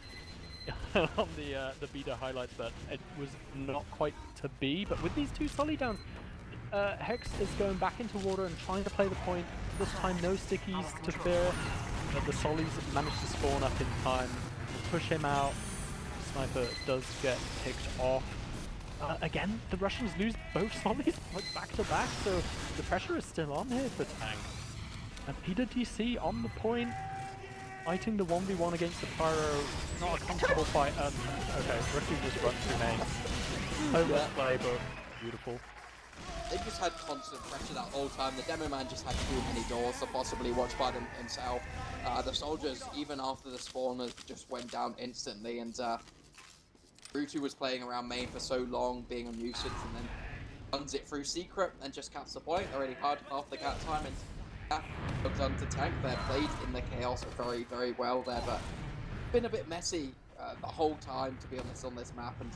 On the beta highlights, but it was not quite to be. But with these two Solly downs, Hex is going back into water and trying to play the point. This time no stickies to fear, but the Sollys managed to spawn up in time, push him out. Sniper does get picked off. Again, the Russians lose both Sollys back to back, so the pressure is still on here for Tank. And PWDC on the point, fighting the 1v1 against the Pyro, not a comfortable fight. Okay, Rookie just runs through main. Homeless play, but beautiful. They just had constant pressure that whole time. The Demo Man just had too many doors to possibly watch by himself. The soldiers, even after the spawners, just went down instantly, and Rutu was playing around main for so long, being a nuisance, and then runs it through secret and just caps the point. Already hard half the cat time, and looks on to Tank there, played in the chaos very, very well there, but been a bit messy the whole time, to be honest, on this map, and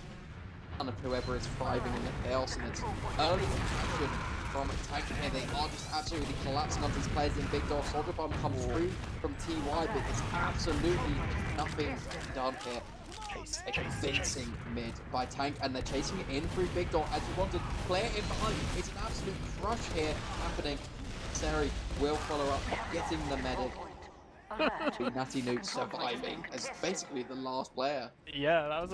none of whoever is thriving in the chaos, and it's early interaction from Tank here. They are just absolutely collapsing on these players in big door. Soldier Bomb comes through from TY, but there's absolutely nothing done here. A convincing mid by Tank, and they're chasing it in through big door as you wanted. Player in behind, it's an absolute crush here happening. Seri will follow up, getting the medic. Natty Nuke surviving as basically the last player. Yeah, that was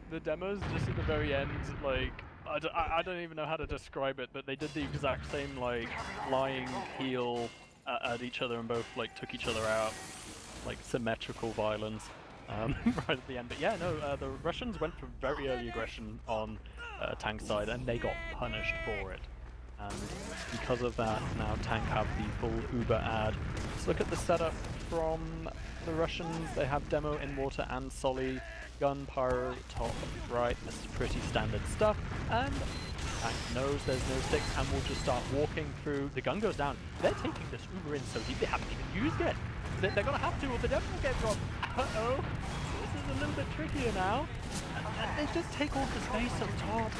the demos just at the very end, like, I don't even know how to describe it, but they did the exact same, like, flying heal at each other and both, like, took each other out, like, symmetrical violence right at the end. But yeah, no, the Russians went for very early aggression on Tank's side, and they got punished for it. And because of that, now Tank have the full Uber ad. Let's look at the setup from the Russians. They have Demo in water and Solly. Gun, Pyro, top, right. This is pretty standard stuff. And Tank knows there's no sticks and will just start walking through. The gun goes down. They're taking this Uber in so deep they haven't even used it. They're going to have to, or the Demo will get dropped. Uh-oh. This is a little bit trickier now. And they just take all the space up top.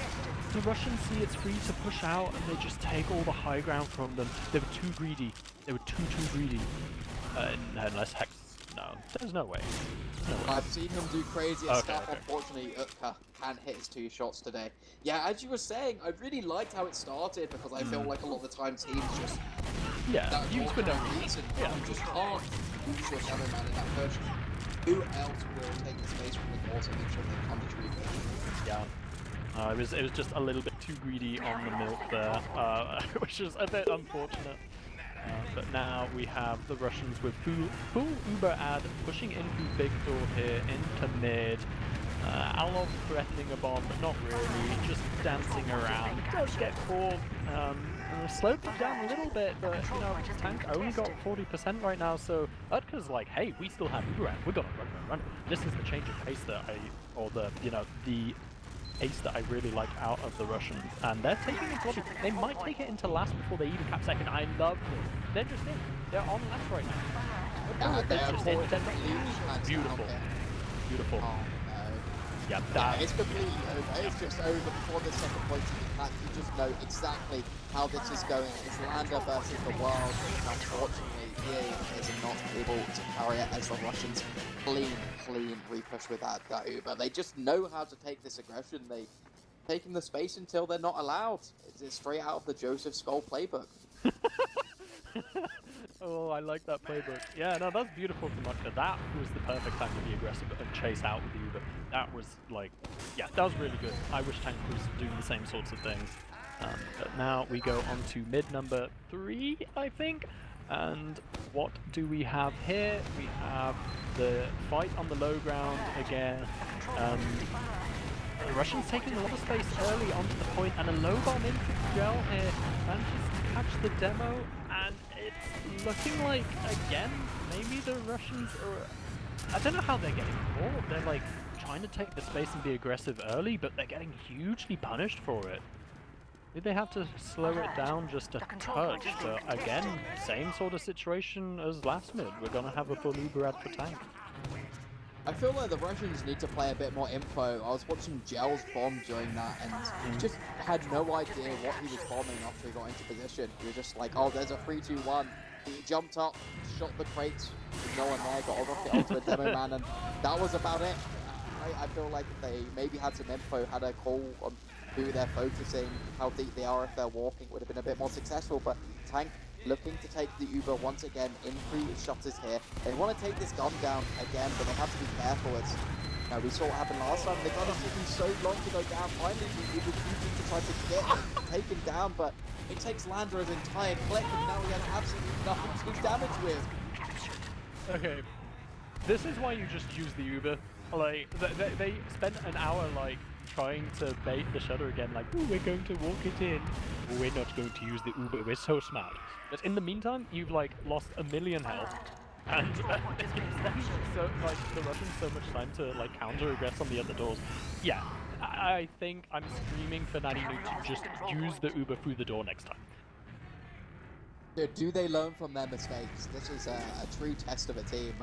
The Russians see it's free to push out, and they just take all the high ground from them. They were too greedy. They were too greedy. Unless Hex... No, there's no way. No way. I've seen him do crazier stuff. Unfortunately, Utka can't hit his 2 shots today. Yeah, as you were saying, I really liked how it started, because I feel like a lot of the time teams just... Yeah, use for no reason. Yeah. You just can't use your Demo Man in that push. Who else will take the space from the course and make sure they come to treat it? Yeah. It was just a little bit too greedy on the milk there, which is a bit unfortunate. But now we have the Russians with full Uber ad pushing in through big door here into mid. Alov threatening a bomb, but not really, just dancing around. Does get caught. Slowed it down a little bit, but you know, Tank only got 40% right now, so Utka's like, hey, we still have Uber ad, we're gonna run. This is the change of pace that the pace that I really like out of the Russians, and they're taking it lobby. They might take it into last before they even cap second. I love this. They're just in. They're on last right now. They're just in. Beautiful. Beautiful. Oh, yeah, it's completely over. It's just over before the second point of the match. You just know exactly how this is going. It's Lander versus the world. Unfortunately, EA is not able to carry it as the Russians clean repush with that Uber. They just know how to take this aggression. They taking the space until they're not allowed. It's straight out of the Joseph Skull playbook. Oh, I like that playbook. Yeah, no, that's beautiful from Utka. That was the perfect time to be aggressive and chase out with the Uber. That was like, yeah, that was really good. I wish Tank was doing the same sorts of things. But now we go on to mid number 3, I think. And what do we have here? We have the fight on the low ground again. The Russians taking a lot of space early onto the point, and a low bomb in for Gel here. Manages to catch the demo, and it's looking like, again, maybe the Russians are... I don't know how they're getting caught. They're like trying to take the space and be aggressive early, but they're getting hugely punished for it. Did they have to slow it down just a touch? But again, same sort of situation as last mid. We're gonna have a full Uberad for Tank. I feel like the Russians need to play a bit more info. I was watching Gel's bomb during that and just had no idea what he was bombing after he got into position. He was just like, oh, there's a 3-2-1. He jumped up, shot the crates, with no one there, got a rocket onto a demo man, and that was about it. I feel like if they maybe had some info, had a call on who they're focusing, how deep they are, if they're walking, would have been a bit more successful. But Tank looking to take the Uber once again in through shutters here. They want to take this gun down again, but they have to be careful. As you know, we saw what happened last time. The gun is taking so long to go down. Finally, the Uber choosing to try to get taken down, but it takes Landra's entire clip, and now he has absolutely nothing to do damage with. Okay, this is why you just use the Uber. Like, they spent an hour, like, trying to bait the shutter again, like, ooh, we're going to walk it in. We're not going to use the Uber, we're so smart. But in the meantime, you've, like, lost 1 million health. And it gives them so, like, the Russians so much time to, like, counter-aggress on the other doors. Yeah, I think I'm screaming for Natty Nuke to just use the Uber through the door next time. Do they learn from their mistakes? This is a true test of a team.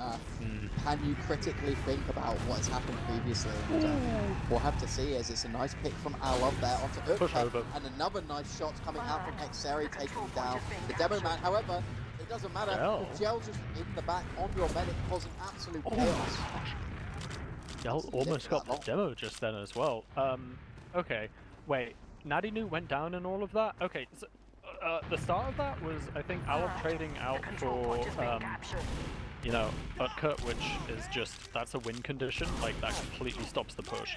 Can you critically think about what's happened previously? And, we'll have to see, as it's a nice pick from Alov there onto Push Utka, over. and another nice shot coming out from Xeri taking down the demo man. However, it doesn't matter. Gel. Gel's just in the back on your medic, causing absolute chaos. Gel almost got the demo just then as well. Okay, wait, Natty Nuke went down and all of that? Okay, so the start of that was, I think, Alov trading out for, you know, Utka, which is just, that's a win condition, like, that completely stops the push.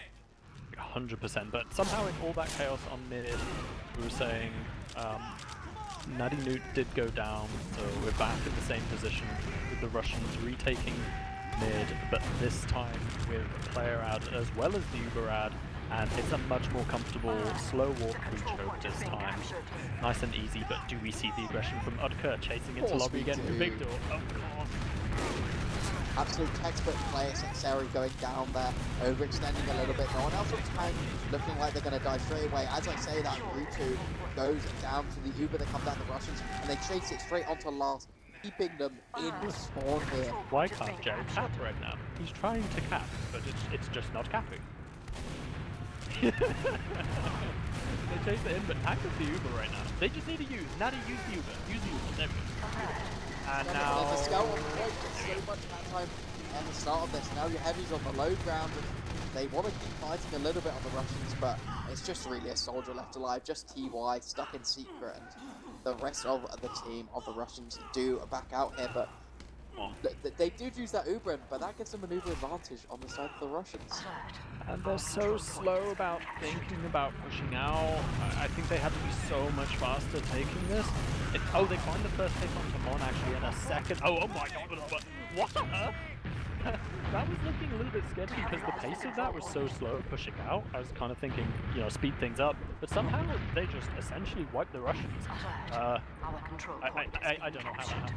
Like, 100%, but somehow in all that chaos on mid, we were saying, Natty Nuke did go down, so we're back in the same position with the Russians retaking mid, but this time with player ad as well as the Uber ad, and it's a much more comfortable slow walk through choke this time. Nice and easy, but do we see the aggression from Utka chasing into lobby again for Victor? Of course. Absolute textbook play. Xeri going down there, overextending a little bit. No one else on Tank looking like they're going to die straight away. As I say that, Rutu goes down to the Uber that comes down the Russians, and they chase it straight onto last, keeping them in spawn here. Why can't Jerry cap right now? He's trying to cap, but it's just not capping. They chase it in, but Tank is the Uber right now. They just need to use. Natty, use the Uber. Use the Uber. There we go. And now... There's a scout on the point, there's so much that time at the start of this. Now your heavies on the low ground, and they want to keep fighting a little bit on the Russians, but it's just really a soldier left alive, just TY, stuck in secret, and the rest of the team of the Russians do back out here, but they did use that Uber, but that gives them an Uber advantage on the side of the Russians. And they're so slow about thinking about pushing out. I think they had to be so much faster taking this. Oh, they find the first pick on Mon actually in a second. Oh my god, what on earth? That was looking a little bit sketchy because the pace of that was so slow pushing out. I was kind of thinking, you know, speed things up. But somehow they just essentially wiped the Russians. I don't know how that happened.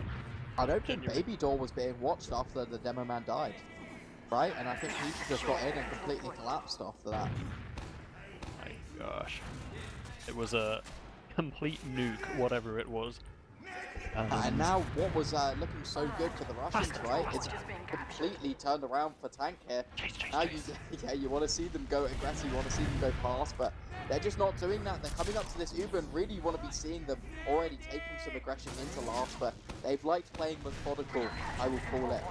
I don't think Baby Door was being watched after the demo man died, right? And I think he just got in and completely collapsed after that. My gosh. It was a complete nuke, whatever it was. And now what was looking so good for the Russians, right? It's completely turned around for Tank here. Now you want to see them go aggressive, you want to see them go fast, but they're just not doing that. They're coming up to this Uber, and really you want to be seeing them already taking some aggression into last, but they've liked playing methodical, I will call it,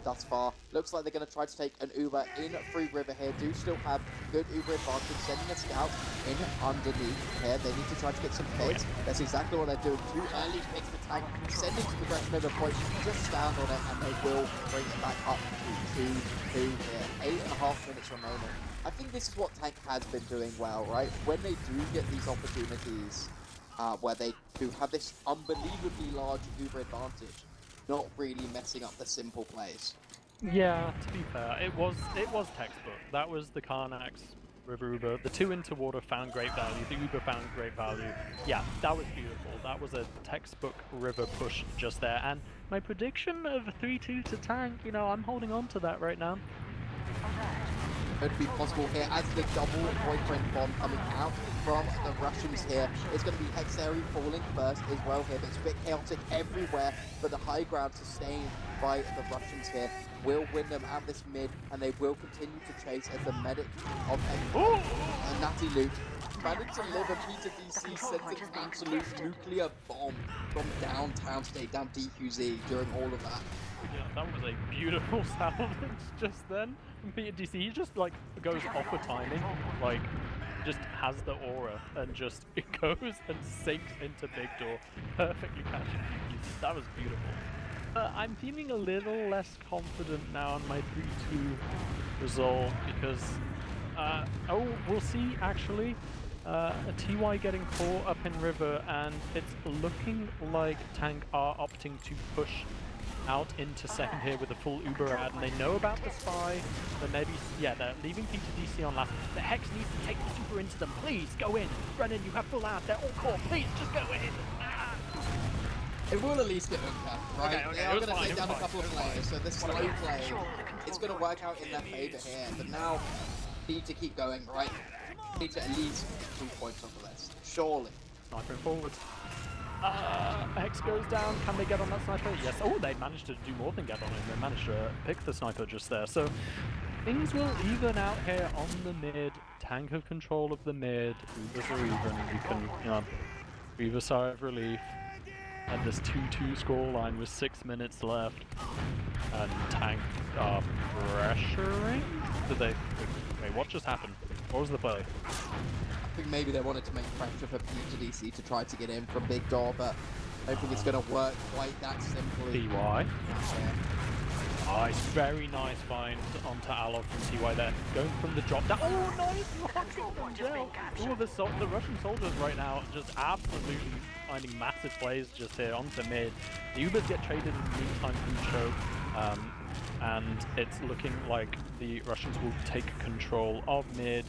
thus far. Looks like they're going to try to take an Uber in through River here. Do still have good Uber advantage, sending a scout in underneath here. They need to try to get some picks. That's exactly what they're doing. 2 early picks for Tank send it to the Granary Pro point, just stand on it, and they will bring it back up to 2-2 here. 8.5 minutes remaining. I think this is what Tank has been doing well, right? When they do get these opportunities, where they do have this unbelievably large Uber advantage, not really messing up the simple plays. Yeah, to be fair, it was textbook. That was the Karnax River Uber. The 2 into water found great value. The Uber found great value. Yeah, that was beautiful. That was a textbook river push just there. And my prediction of 3-2 to Tank, you know, I'm holding on to that right now. Could be possible here as the double boyfriend bomb coming out from the Russians here. It's going to be Hexary falling first as well here, but it's a bit chaotic everywhere. But the high ground sustained by the Russians here will win them at this mid, and they will continue to chase as the medic of Natty Luke managed to live, and Peter DC sent an absolute nuclear bomb from downtown to take down DQZ during all of that. Yeah, that was a beautiful salvage just then from Peter DC. He just like goes off of timing, like just has the aura and just it goes and sinks into Big Door, perfectly catching DQZ. That was beautiful. I'm feeling a little less confident now on my 3-2 result because we'll see actually. TY getting caught up in River, and it's looking like Tank are opting to push out into second here with a full Uber ad, and they know about the spy, but maybe, yeah, they're leaving Peter DC on last. The Hex needs to take the super into them. Please, go in. Brennan, you have full ad. They're all caught. Please, just go in. Ah. It will at least get hooked up, right? Okay, they are going to take down a couple of players, so the slow play, it's going to work out in their favour here, but now need to keep going, right? Need to at least get 2 points off of this, surely. Sniper forward. Hex goes down. Can they get on that sniper? Yes. Oh, they managed to do more than get on him. They managed to pick the sniper just there. So things will even out here on the mid. Tank have control of the mid. Ubers are even. We can, you know, breathe a sigh of relief. And this 2-2 scoreline with 6 minutes left. And Tank are pressuring. Did they? Wait, what just happened? What was the play? I think maybe they wanted to make pressure for Peter DC to try to get in from Big Door, but I don't think it's going to work quite that simply. TY. Nice, very nice find onto Alov from TY there. Going from the drop down. Oh, nice rocket from Gel. Oh, the Russian soldiers right now just absolutely finding massive plays just here onto mid. The Ubers get traded in the meantime from Choke, and it's looking like the Russians will take control of mid.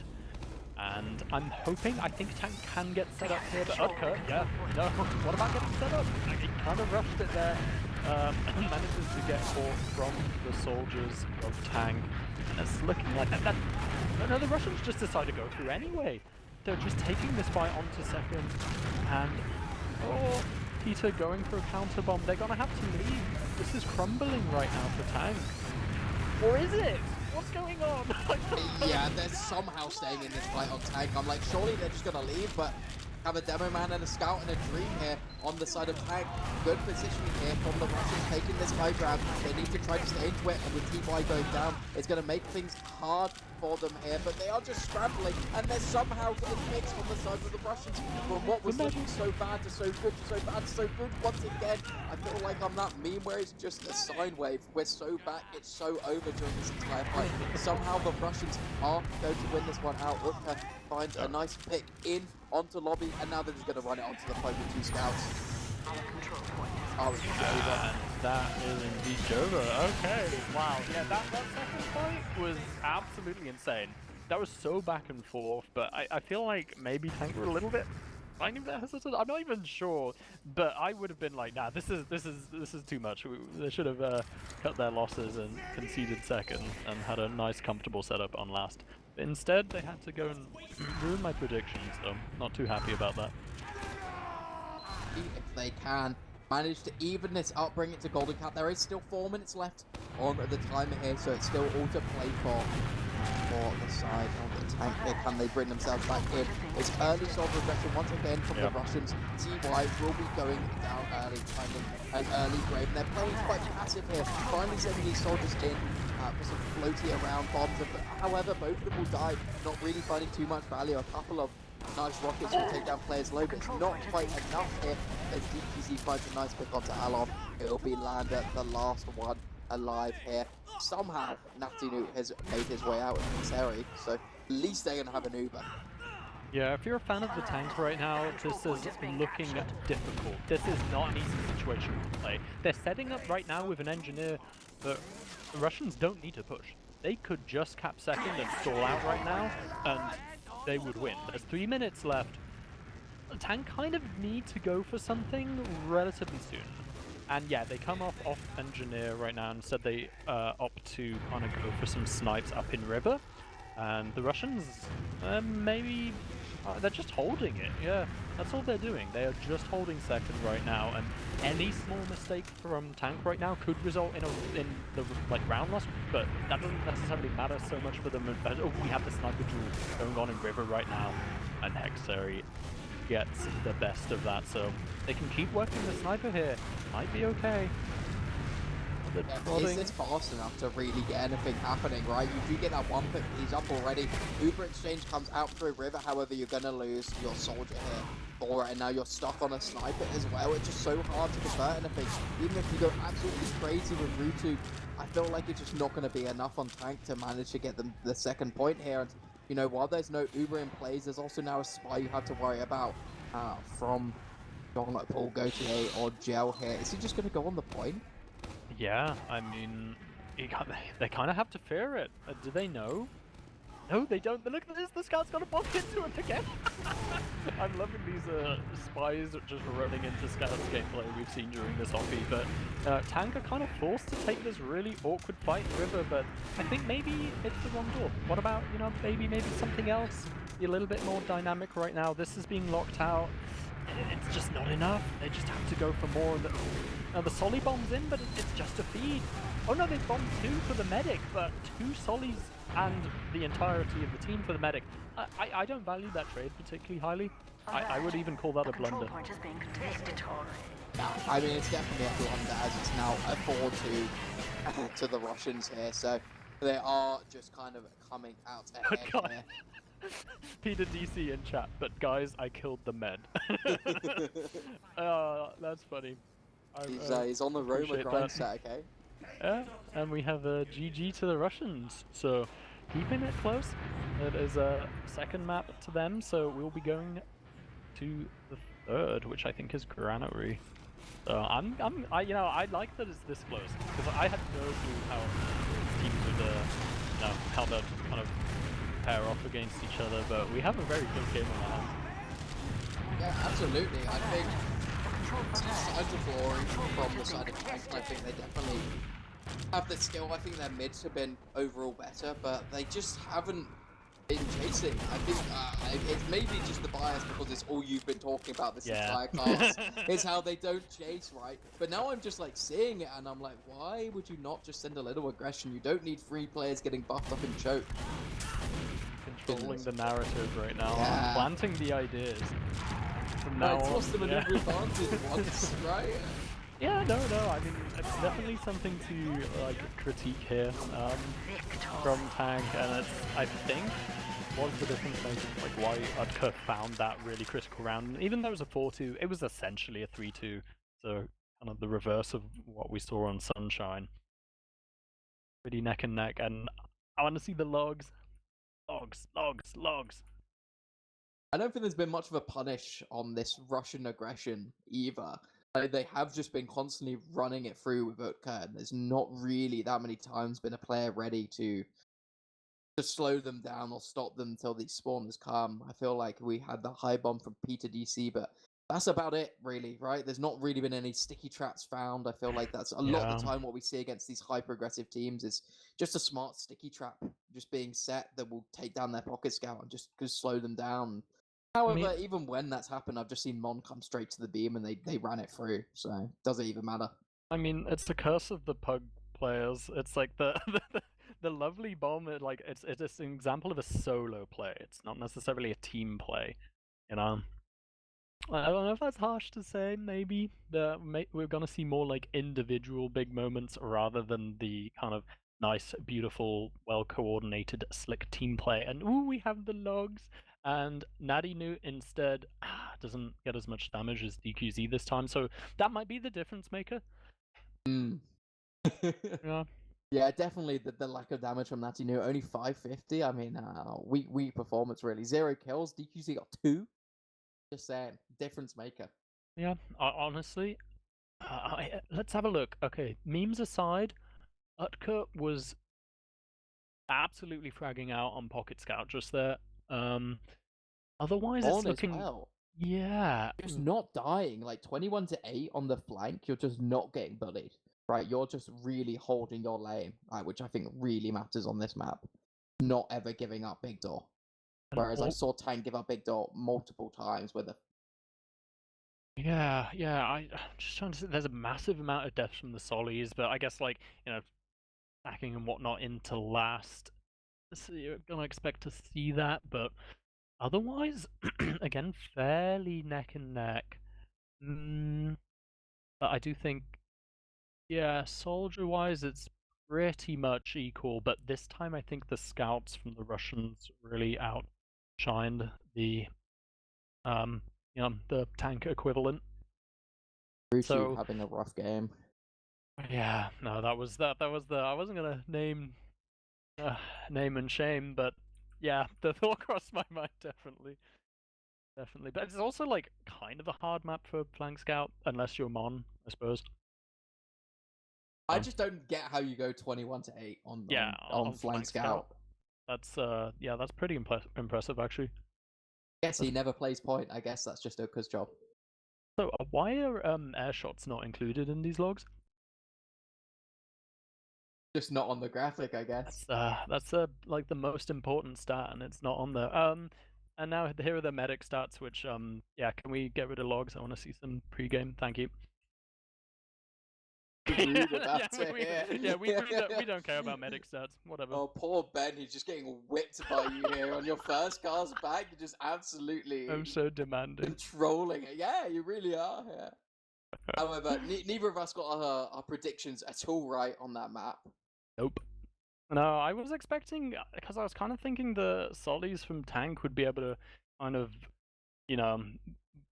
And I'm hoping, I think Tank can get set up here, but Udka, yeah, no, what about getting set up? He kind of rushed it there, and manages to get caught from the soldiers of Tank, and it's looking like that. No, the Russians just decide to go through anyway. They're just taking this fight onto second, and Peter going for a counter bomb. They're gonna have to leave. This is crumbling right now for Tank. Or is it? What's going on? Yeah, they're somehow staying in this fight on Tank. I'm like, surely they're just going to leave, but have a demo man and a scout and a dream here on the side of Tank. Good positioning here from the Russians taking this high ground. They need to try to stay into it, and with TY going down, it's going to make things hard for them here, but they are just scrambling, and they're somehow getting hits on the side of the Russians from what was looking so bad to so good to so bad to so good. Once again, I feel like I'm that meme where it's just a sine wave. We're so back, it's so over during this entire fight. Somehow the Russians are going to win this one out. Utka finds a nice pick in onto lobby, and now they're just going to run it onto the point with 2 scouts. That is indeed Jova. Okay, wow. Yeah, that second fight was absolutely insane. That was so back and forth, but I feel like maybe Tank were a little bit kind of hesitant. I'm not even sure, but I would have been like, nah, this is too much. They should have cut their losses and conceded second and had a nice, comfortable setup on last. But instead, they had to go and ruin my predictions, so not too happy about that. If they can manage to even this up, bring it to Golden Cat. There is still 4 minutes left on the timer here, so it's still all to play for the side of the Tank here. Can they bring themselves back in? It's early sort of regression once again from the Russians. TY will be going down early, finding an early grave. And they're playing quite passive here, finally sending these soldiers in for some floaty around bombs. However, both of them will die, not really finding too much value. A couple of Nice rockets will take down players low, but it's not quite enough here as DPZ finds a nice pick onto Alon. It'll be Lander, the last one alive here. Somehow, Natty Newt has made his way out of this area, so at least they're going to have an Uber. Yeah, if you're a fan of the tanks right now, this is looking difficult. This is not an easy situation to play. They're setting up right now with an engineer, but the Russians don't need to push. They could just cap second and stall out right now, and they would win. There's 3 minutes left. The tank kind of need to go for something relatively soon. And yeah, they come off engineer right now, and instead they opt to kind of go for some snipes up in river. And the Russians, maybe, they're just holding it, yeah. That's all they're doing. They are just holding second right now, and any small mistake from tank right now could result in the round loss, but that doesn't necessarily matter so much for them. Oh, we have the sniper duel going on in river right now, and Hexary gets the best of that, so they can keep working the sniper here. Might be okay. Yeah, is this fast enough to really get anything happening, right? You do get that one pick, he's up already. Uber exchange comes out through river, however, you're going to lose your soldier here for it, and now you're stuck on a sniper as well. It's just so hard to convert anything. Even if you go absolutely crazy with Rutu, I feel like it's just not going to be enough on tank to manage to get them the second point here. And, you know, while there's no Uber in plays, there's also now a spy you have to worry about from John Paul Gautier or Gel here. Is he just going to go on the point? Yeah, I mean, they kind of have to fear it. Do they know? No, they don't. But look at this, the scout's got to bump into him again. I'm loving these spies just running into scouts gameplay we've seen during this hockey, but tank are kind of forced to take this really awkward fight in river, but I think maybe it's the wrong door. What about, you know, maybe something else? Be a little bit more dynamic right now. This is being locked out. It's just not enough. They just have to go for more. Now the Solly bomb's in, but it's just a feed. Oh no, they bombed 2 for the medic, but 2 Sollys and the entirety of the team for the medic. I don't value that trade particularly highly. I would even call that a blunder. Yeah, I mean, it's definitely a blunder as it's now a 4-2 to the Russians here, so they are just kind of coming out ahead here. Peter DC in chat, but guys, I killed the med. That's funny. He's on the Roma grind set, okay? Yeah, and we have a GG to the Russians, so keeping it close. It is a second map to them, so we'll be going to the third, which I think is Granary. So I like that it's this close because I had no clue how teams would, how they'd kind of pair off against each other, but we have a very close game on our hands. Yeah, absolutely. I think sides of glory from the side of tank. I think they definitely have the skill. I think their mids have been overall better, but they just haven't been chasing. I think it's maybe just the bias because it's all you've been talking about this entire cast. Is how they don't chase, right? But now I'm just like seeing it and I'm like, why would you not just send a little aggression? You don't need 3 players getting buffed up and choked. Controlling the narrative right now, planting the ideas. From now it's on, lost them an advantage once, right? Yeah, no, I mean, it's definitely something to like critique here from tank, and it's, I think, what's the difference maybe, like why Udka found that really critical round. Even though it was a 4-2, it was essentially a 3-2, so kind of the reverse of what we saw on Sunshine. Pretty neck and neck, and I want to see the logs. Logs. I don't think there's been much of a punish on this Russian aggression either. They have just been constantly running it through with Utka, and there's not really that many times been a player ready to slow them down or stop them until these spawners come. I feel like we had the high bomb from Peter DC, but that's about it, really, right? There's not really been any sticky traps found. I feel like that's a lot of the time what we see against these hyper-aggressive teams is just a smart sticky trap just being set that will take down their pocket scout and just slow them down. However, even when that's happened, I've just seen Mon come straight to the beam and they ran it through, so it doesn't even matter. I mean, it's the curse of the pug players. It's like the lovely bomb, it's an example of a solo play. It's not necessarily a team play, you know? I don't know if that's harsh to say, maybe. We're gonna see more like individual big moments rather than the kind of nice, beautiful, well-coordinated, slick team play. And ooh, we have the logs. and Nadinu instead doesn't get as much damage as DQZ this time, so that might be the difference maker. Mm. Yeah. Yeah, definitely the lack of damage from Natty New. Only 550. I mean, weak performance really. 0 kills. DQC got 2. Just saying, difference maker. Yeah, honestly, let's have a look. Okay, memes aside, Utka was absolutely fragging out on Pocket Scout just there. Otherwise, it's On as looking. well. Yeah. Just not dying. Like 21 to 8 on the flank, you're just not getting bullied. Right, you're just really holding your lane, which I think really matters on this map. Not ever giving up big door. Whereas I saw Tank give up big door multiple times with a. Yeah, I'm just trying to say, there's a massive amount of deaths from the Solis, but I guess, like, you know, stacking and whatnot into last, so you're gonna expect to see that, but otherwise, again, fairly neck and neck. But I do think, yeah, soldier-wise, it's pretty much equal, but this time I think the scouts from the Russians really outshined the, the tank equivalent. Ruchu having a rough game. Yeah, no, that was the I wasn't gonna name and shame, but yeah, the thought crossed my mind definitely. But it's also like kind of a hard map for flank scout unless you're Mon, I suppose. I just don't get how you go 21 to 8 on flank scout. That's that's pretty impressive actually. Guess he never plays point. I guess that's just Oka's job. So why are air shots not included in these logs? Just not on the graphic, I guess. That's like the most important stat, and it's not on there. And now here are the medic stats, which yeah, can we get rid of logs? I want to see some pre-game. Thank you. We don't care about medic stats. Whatever. Oh, poor Ben. He's just getting whipped by you here on your first cast back. You're just absolutely. I'm so demanding. Controlling it. Yeah, you really are. Yeah. However, neither of us got our predictions at all right on that map. Nope. No, I was expecting, because I was kind of thinking the Solis from Tank would be able to kind of,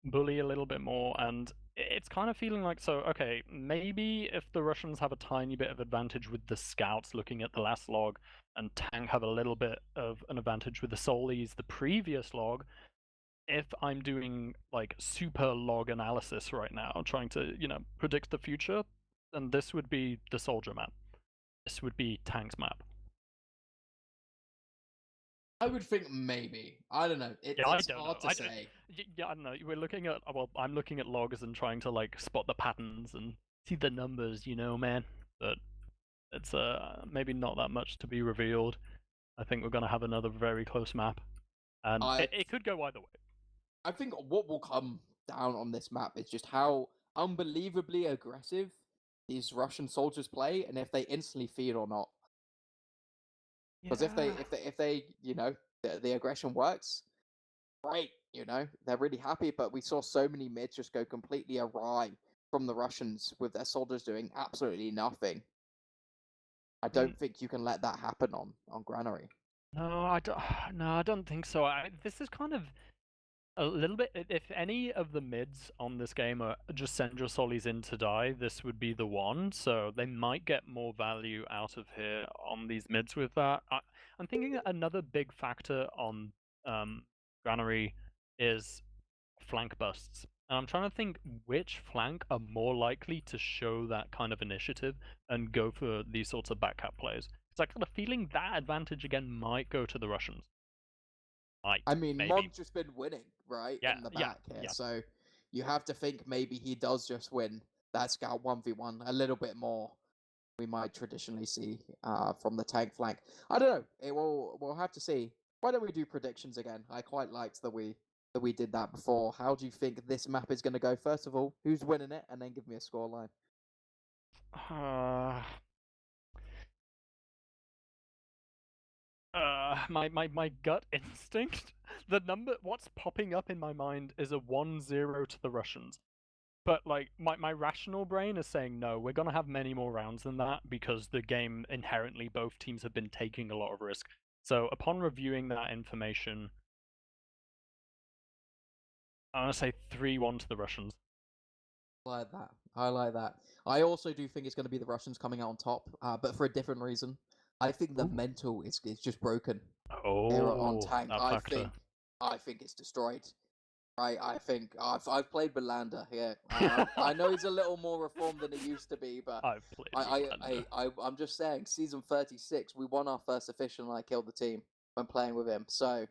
bully a little bit more, and it's kind of feeling like, so, okay, maybe if the Russians have a tiny bit of advantage with the scouts looking at the last log, and Tank have a little bit of an advantage with the Solis the previous log, if I'm doing, like, super log analysis right now, trying to, predict the future, then this would be the soldier map. This would be Tank's map. I would think maybe. I don't know. It's hard to say. Yeah, I don't know. We're looking at, I'm looking at logs and trying to like spot the patterns and see the numbers, man. But it's maybe not that much to be revealed. I think we're gonna have another very close map, and it could go either way. I think what will come down on this map is just how unbelievably aggressive these Russian soldiers play, and if they instantly feed or not. Because if they the aggression works, great, they're really happy. But we saw so many mids just go completely awry from the Russians with their soldiers doing absolutely nothing. I don't think you can let that happen on Granary. No, I don't think so. This is kind of a little bit. If any of the mids on this game are just send your solis in to die, this would be the one. So they might get more value out of here on these mids with that. I'm thinking another big factor on Granary is flank busts. And I'm trying to think which flank are more likely to show that kind of initiative and go for these sorts of backcap plays. Because I got a feeling that advantage again might go to the Russians. I mean, Mon's just been winning, right? Yeah, in the back here. So you have to think maybe he does just win that scout 1v1 a little bit more. We might traditionally see from the tank flank. I don't know. We'll have to see. Why don't we do predictions again? I quite liked that we did that before. How do you think this map is going to go? First of all, who's winning it, and then give me a scoreline. My gut instinct, what's popping up in my mind is a 1-0 to the Russians. But like my rational brain is saying no, we're gonna have many more rounds than that because the game inherently both teams have been taking a lot of risk. So upon reviewing that information, I'm gonna say 3-1 to the Russians. I like that. I like that. I also do think it's going to be the Russians coming out on top, but for a different reason. I think the Ooh. mental is just broken. Oh, Era on tank. that factor. I think it's destroyed. I think I've played with Lander. Yeah, I know he's a little more reformed than he used to be, but I've played with Lander. I'm just saying, season 36, we won our first official, and I killed the team when playing with him. So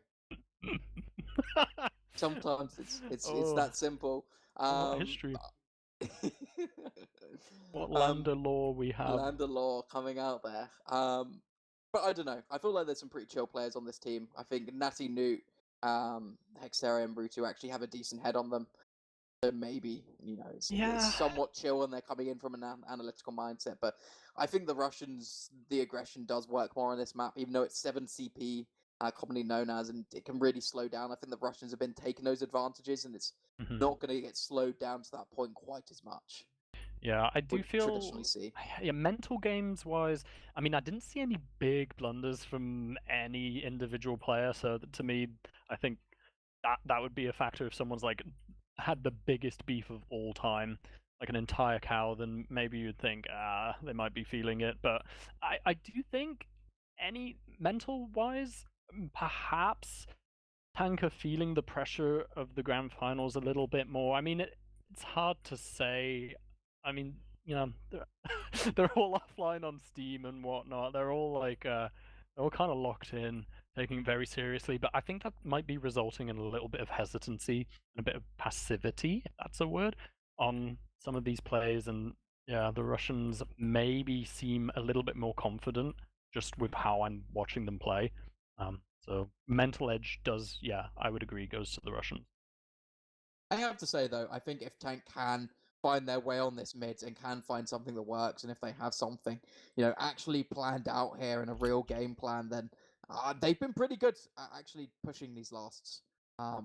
sometimes it's that simple. What history? What um, Lander lore we have. Lander law coming out there. But I don't know. I feel like there's some pretty chill players on this team. I think Natty Newt, Hexera, and Brutu actually have a decent head on them. So maybe, it's somewhat chill and they're coming in from an analytical mindset. But I think the Russians, the aggression does work more on this map, even though it's 7 CP, commonly known as, and it can really slow down. I think the Russians have been taking those advantages, and it's not going to get slowed down to that point quite as much. Yeah, I do feel. Traditionally see. Yeah, mental games wise, I mean, I didn't see any big blunders from any individual player. So to me, I think that would be a factor if someone's like had the biggest beef of all time, like an entire cow. Then maybe you'd think they might be feeling it. But I do think any mental wise, perhaps Tank are feeling the pressure of the grand finals a little bit more. I mean, it's hard to say. I mean, they're all offline on Steam and whatnot. They're all like, they're all kind of locked in, taking it very seriously. But I think that might be resulting in a little bit of hesitancy and a bit of passivity, if that's a word, on some of these plays. And yeah, the Russians maybe seem a little bit more confident just with how I'm watching them play. So mental edge does, yeah, I would agree, goes to the Russians. I have to say though, I think if Tank can find their way on this mid and can find something that works, and if they have something, actually planned out here in a real game plan, then they've been pretty good at actually pushing these lasts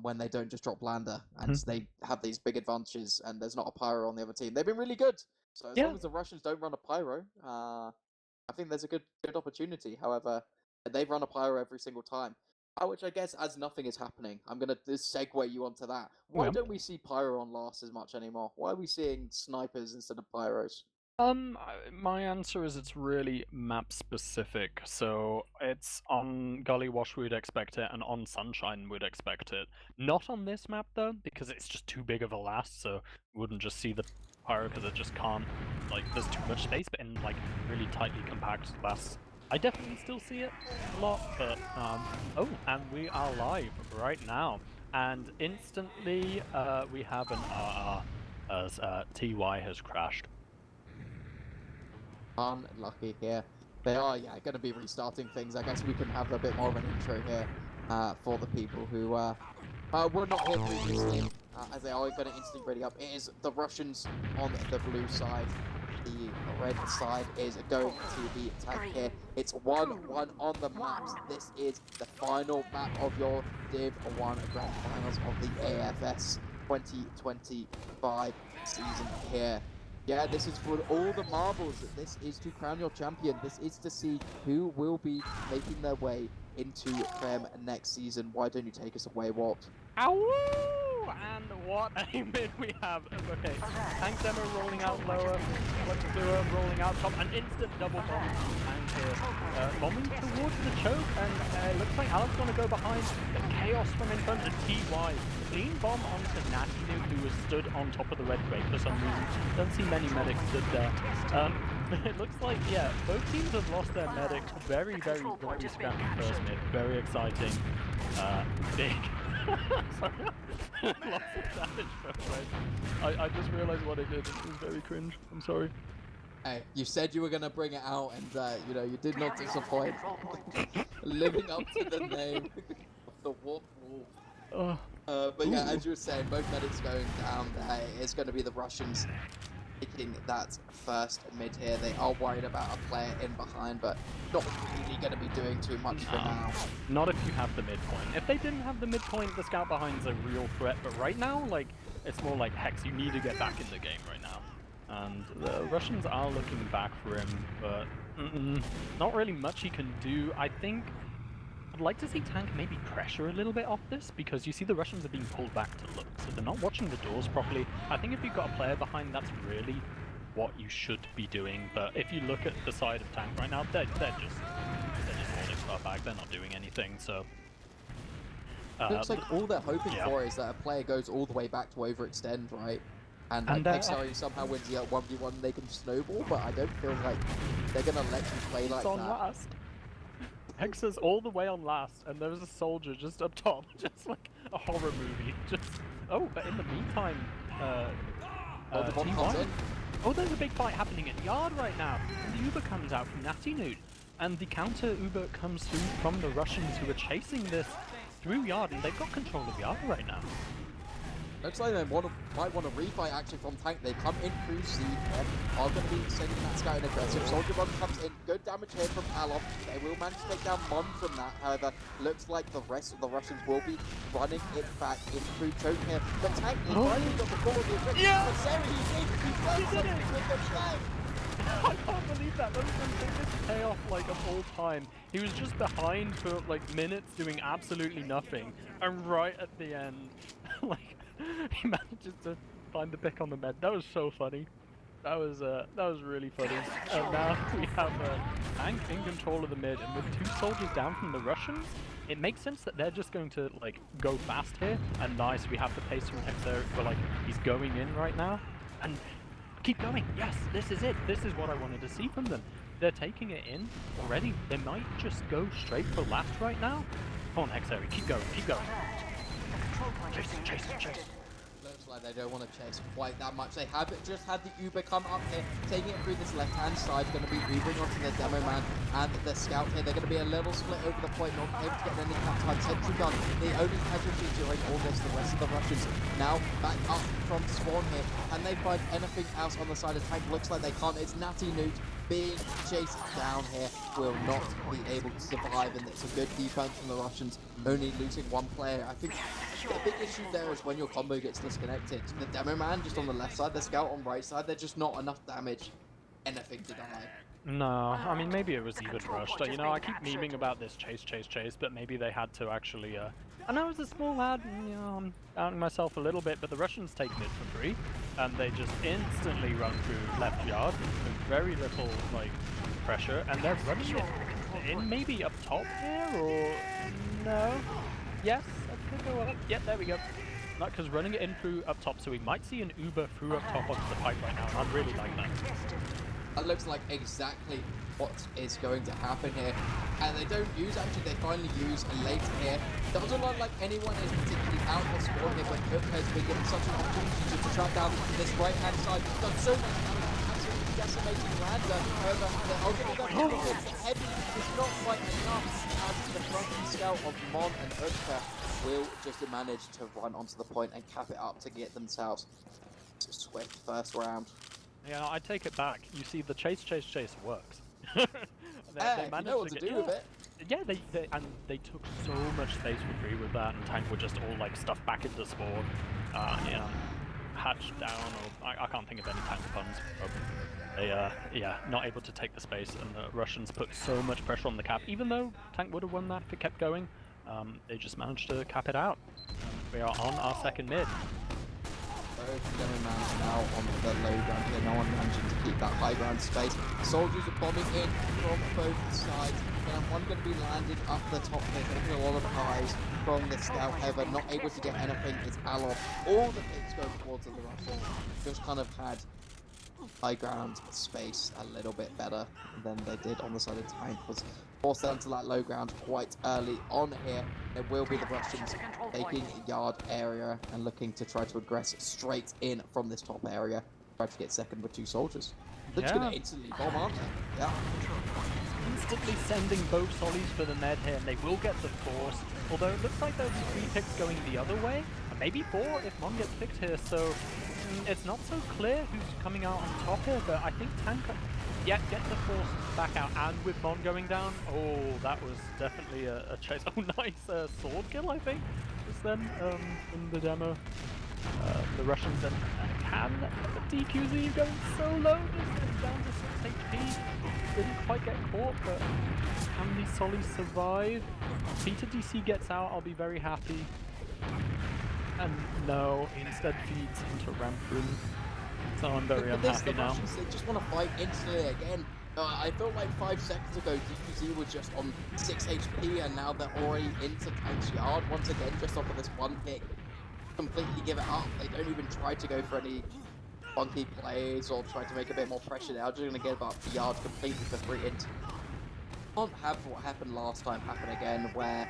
when they don't just drop Lander and they have these big advantages and there's not a pyro on the other team. They've been really good. So as long as the Russians don't run a pyro, I think there's a good opportunity. However, they've run a pyro every single time. Which I guess as nothing is happening, I'm going to segue you onto that. Why don't we see pyro on last as much anymore? Why are we seeing snipers instead of pyros? My answer is it's really map specific. So it's on Gullywash we'd expect it, and on Sunshine we'd expect it. Not on this map though, because it's just too big of a last. So we wouldn't just see the pyro because it just can't. Like there's too much space, but in like really tightly compact lasts. I definitely still see it a lot, but oh, and we are live right now, and instantly we have an as TY has crashed. Unlucky here. They are, going to be restarting things. I guess we can have a bit more of an intro here for the people who were not here previously, as they are going to instantly ready up. It is the Russians on the blue side. The red side is going to the attack here. It's 1-1 on the maps. This is the final map of your Div 1 Grand Finals of the AFS 2025 season here. Yeah, this is for all the marbles. This is to crown your champion. This is to see who will be making their way into Prem next season. Why don't you take us away, Walt? Ow! And what a mid we have. Okay, Tank Demo rolling out lower, Fluxlua rolling out top, an instant double bomb Tank here. Bombing towards the choke, and it looks like Alan's going to go behind. The chaos from in front of TY. Clean bomb onto Natty, who was stood on top of the red crate for some reason. Don't see many medics stood there. It looks like, yeah, both teams have lost their medics. Very, very, very scrappy first mid. Very exciting. Big. Sorry. Lots of damage from red. I just realized what it did. It was very cringe. I'm sorry. Hey, you said you were going to bring it out, and, you did not disappoint. Living up to the name of the Wolf Wolf. But yeah, as you were saying, both medics going down there. It's going to be the Russians taking that first mid here. They are worried about a player in behind, but not really going to be doing too much for now. Not if you have the midpoint. If they didn't have the midpoint, the scout behind's a real threat. But right now, like, it's more like, Hex, you need to get back in the game right now. And the Russians are looking back for him, but not really much he can do. I think I'd like to see Tank maybe pressure a little bit off this, because you see the Russians are being pulled back to look, so they're not watching the doors properly. I think if you've got a player behind, that's really what you should be doing, but if you look at the side of Tank right now, they're just holding stuff back, they're not doing anything, so... looks like all they're hoping for is that a player goes all the way back to overextend, right? And like Hexari somehow wins the 1v1 and they can snowball, but I don't feel like they're gonna let you play like that. It's on last. Hexa's all the way on last, and there's a soldier just up top, just like a horror movie. Just but in the meantime, T1. Oh, there's a big fight happening at Yard right now. And the Uber comes out from Natty Nude, and the counter Uber comes through from the Russians who are chasing this through Yard, and they've got control of Yard right now. Looks like they might want to refight actually from Tank. They come in through C, are going to be sending that scout in aggressive. Soldier Run comes in, good damage here from Alov. They will manage to take down Mon from that. However, looks like the rest of the Russians will be running it back in through Choke here. But Tank is finally got the ball of the objective. Yeah! But Sarah, he did it with the flag. I can't believe that. That was the biggest payoff like of all time. He was just behind for like minutes doing absolutely nothing, and right at the end, like he manages to find the pick on the med. That was so funny. That was really funny. And now we have Tank in control of the mid, and with 2 soldiers down from the Russians, it makes sense that they're just going to like go fast here. And nice, we have the pace from Hexer, but like he's going in right now, and keep going. Yes, this is it. This is what I wanted to see from them. They're taking it in already. They might just go straight for last right now. Come on, Hexer, keep going, keep going. Chase. Looks like they don't want to chase quite that much. They have just had the Uber come up here, taking it through this left-hand side. Going to be Ubering onto the demo man and the scout here. They're going to be a little split over the point, not able to get any cap time. Sentry gun, the only casualty during all this. The rest of the Russians now back up from spawn here. Can they find anything else on the side of Tank? Looks like they can't. It's Natty Newt being chased down here, will not be able to survive, and it's a good defense from the Russians, only losing 1 player. I think the big issue there is when your combo gets disconnected. The demo man just on the left side, the scout on right side, there's just not enough damage, anything to die. No, I mean maybe it was even rushed. You know, I keep memeing about this chase, but maybe they had to actually I know it's a small lad, and, you know, I'm doubting myself a little bit, but the Russians take mid for free, and they just instantly run through left Yard with very little like pressure, and they're running it in maybe up top here, or no? Yes, that could go up. Yep, there we go. Not because running it in through up top, so we might see an Uber through up top onto the pipe right now, and I'd really like that. That looks like exactly what is going to happen here. And they don't use, actually they finally use a late here. Doesn't look like anyone is particularly out of spawn here, but Cook has been given such an opportunity to track down this right hand side. Done so much damage, absolutely decimating Randa. However, the heavy is not quite enough, as the Russian scout of Mon and Utka will just manage to run onto the point and cap it up to get themselves a swift first round. Yeah, I take it back. You see, the chase works. they managed you know what to do with it. Yeah, they took so much space for free with that, and Tank were just all like stuffed back into spawn, hatched down, or I can't think of any Tank puns. They not able to take the space, and the Russians put so much pressure on the cap. Even though Tank would have won that if it kept going, they just managed to cap it out. We are on our second mid. Both demo mans now on the low ground here, no one managing to keep that high ground space. Soldiers are bombing in from both sides, and one going to be landing up the top here, taking a lot of eyes from the scout. However, not able to get anything is Alov. All the picks going towards the Russians, just kind of had high ground space a little bit better than they did on the side of Tank. Was forced onto that low ground quite early on here. It will be the Russians taking Yard area and looking to try to aggress straight in from this top area. Try to get second with 2 soldiers. They're just going to instantly bomb, aren't they? Yeah. Instantly sending both sollies for the med here, and they will get the force. Although it looks like there'll be 3 picks going the other way, and maybe 4 if Mon gets picked here. So it's not so clear who's coming out on top here, but I think Tank. Yeah, get the force back out, and with Mon going down, oh, that was definitely a chase. Oh, nice sword kill, I think, just then in the demo. The Russians can DQZ going so low, just down to 6 HP. Didn't quite get caught, but can these Solis survive? Peter DC gets out, I'll be very happy. And no, he instead feeds into ramp room. So I'm very unhappy now. Russians, they just want to fight instantly again. I felt like 5 seconds ago DQZ was just on 6 HP and now they're already into Tank's yard once again just off of this one pick. Completely give it up. They don't even try to go for any funky plays or try to make a bit more pressure. They're just going to give up the yard completely for free int. Can't have what happened last time happen again where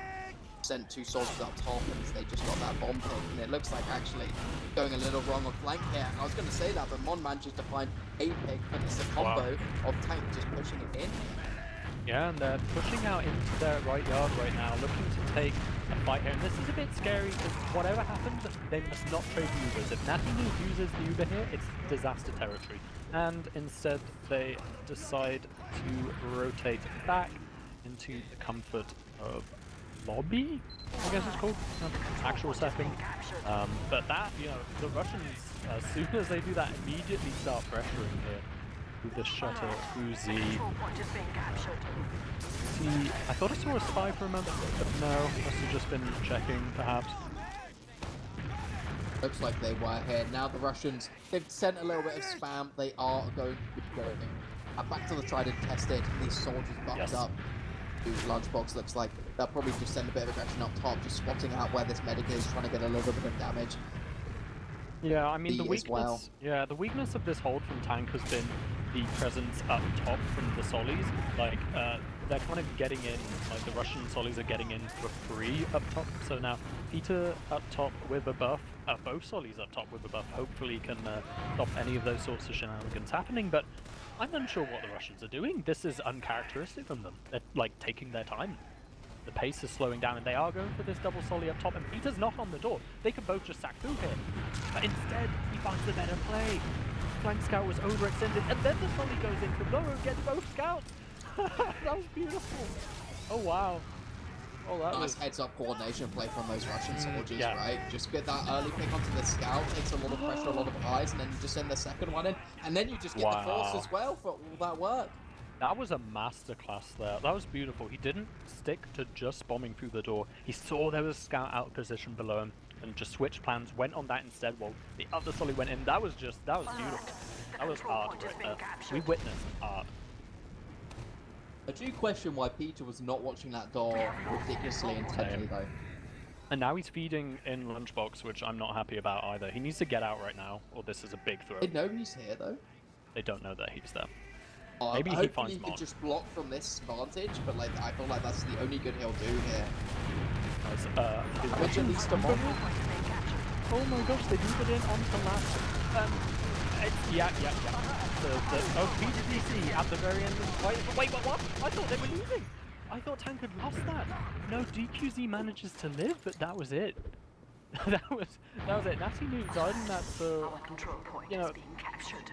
sent 2 soldiers up top and they just got that bomb pick, and it looks like actually going a little wrong on flank here. I was going to say that, but Mon manages to find a pick, but it's a combo of Tank just pushing it in. Yeah, and they're pushing out into their right yard right now, looking to take a fight here. And this is a bit scary because whatever happens, they must not trade the Ubers. If Natty uses the Uber here, it's disaster territory. And instead, they decide to rotate back into the comfort of lobby, I guess it's called, actual setting. But that, you know, the Russians, as soon as they do that, immediately start pressuring here with the shutter Uzi. See, I thought I saw a spy for a moment, but no, must have just been checking, perhaps. Looks like they were here. Now the Russians, they've sent a little bit of spam. They are going to be going back to the tried and tested. These soldiers buffed up. Lunchbox looks like they'll probably just send a bit of aggression up top, just spotting out where this medic is, trying to get a little bit of damage. Yeah, I mean the weakness. Yeah, the weakness of this hold from Tank has been the presence up top from the Solis. Like they're kind of getting in. Like the Russian Solis are getting in for free up top. So now Peter up top with a buff, both Solis up top with a buff. Hopefully can stop any of those sorts of shenanigans happening. But I'm unsure what the Russians are doing. This is uncharacteristic from them. They're like taking their time. The pace is slowing down and they are going for this double Soli up top, and Peter's not on the door. They could both just sack through here. But instead, he finds the better play. Flank scout was overextended, and then the Soli goes in for lower and gets both scouts. That was beautiful. Oh wow. Oh, that nice heads-up coordination play from those Russian soldiers, right? Just get that early pick onto the scout, takes a lot of pressure, a lot of eyes, and then you just send the second one in, and then you just get the force as well for all that work. That was a masterclass there. That was beautiful. He didn't stick to just bombing through the door. He saw there was a scout out position below him and just switched plans, went on that instead while the other Soli went in. That was beautiful. That was art right there. We witnessed art. I do question why Peter was not watching that door ridiculously intently though. And now he's feeding in Lunchbox, which I'm not happy about either. He needs to get out right now, or this is a big throw. They know he's here though. They don't know that he's there. Maybe he finds hopefully he could just block from this vantage, but like I feel like that's the only good he'll do here. Which at least a moment. Oh my gosh, they moved it in onto last. Yeah. Oh, PDC at the very end of the fight. Wait, what? I thought they were losing. I thought Tank had lost that. No, DQZ manages to live, but that was it. that was it. Natty knew guiding that, so you know,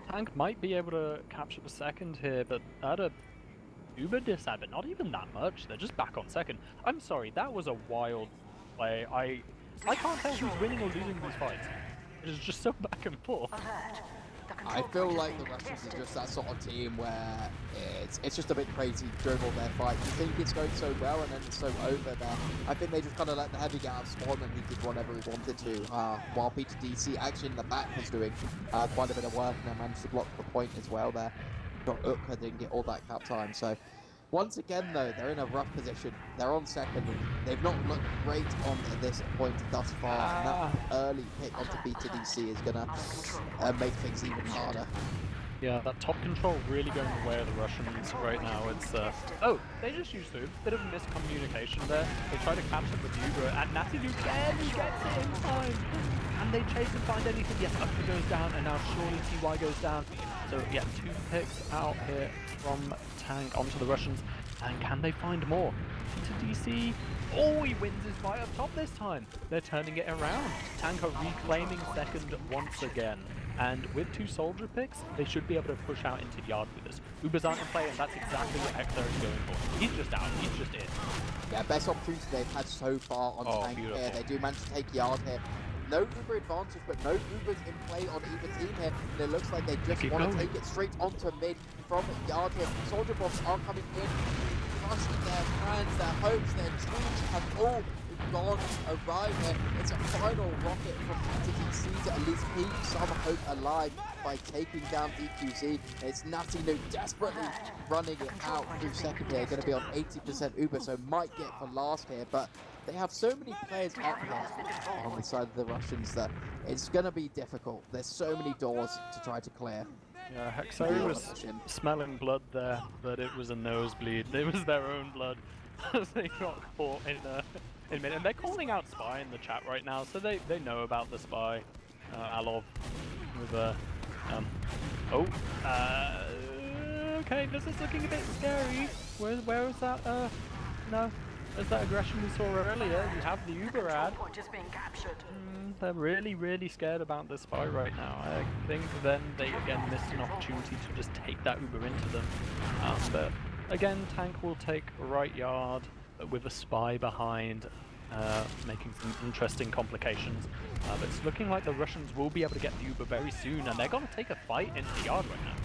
Tank might be able to capture the second here, but at a uber disad, but not even that much. They're just back on second. I'm sorry, that was a wild play. I can't tell who's winning or losing these fights. It is just so back and forth. I feel like the Russians are just that sort of team where it's just a bit crazy dribble their fight. You think it's going so well and then it's so over there. I think they just kind of let the heavy get out of spawn and he did whatever he wanted to. While Peter DC actually in the back was doing quite a bit of work and managed to block the point as well there. Got Utka didn't get all that cap time. So once again though, they're in a rough position. They're on second. They've not looked great on this point thus far. And that early pick onto Peter DC is gonna make things even harder. Yeah, that top control really going the way of the Russians right now. It's oh, they just used through. Bit of miscommunication there. They try to capture the Uber, and Natty barely gets it in time. And they chase and find anything. Yes, Upper goes down, and now surely TY goes down. So yeah, 2 picks out here from Tank onto the Russians. And can they find more? To DC. Oh, he wins his fight up top this time. They're turning it around. Tank are reclaiming second once again. And with 2 soldier picks, they should be able to push out into yard with this. Ubers aren't in play, and that's exactly what Hector is going for. He's just out. He's just in. Yeah, best opportunity they've had so far on Tank here. They do manage to take yard here. no Uber advantage, but no Ubers in play on either team here. And it looks like they just want to take it straight onto mid from yard here. Soldier bombs are coming in, crushing their plans, their hopes, their dreams have all gone awry here. It's a final rocket from DTC to at least keep some hope alive by taking down DQZ. It's Natty Nuke desperately running it out through second here, going to be on 80% Uber, so might get for last here, but they have so many players up here on the side of the Russians that it's going to be difficult. There's so many doors to try to clear. Yeah, Hexari was smelling blood there, but it was a nosebleed. It was their own blood as they got caught in mid. And they're calling out Spy in the chat right now, so they know about the Spy. Alov with okay, this is looking a bit scary. Where is that? No. There's that aggression we saw earlier. You have the Uber ad. They're really scared about the Spy right now. I think then they again missed an opportunity to just take that Uber into them. But again, Tank will take right yard with a Spy behind, making some interesting complications. But it's looking like the Russians will be able to get the Uber very soon, and they're going to take a fight into the yard right now.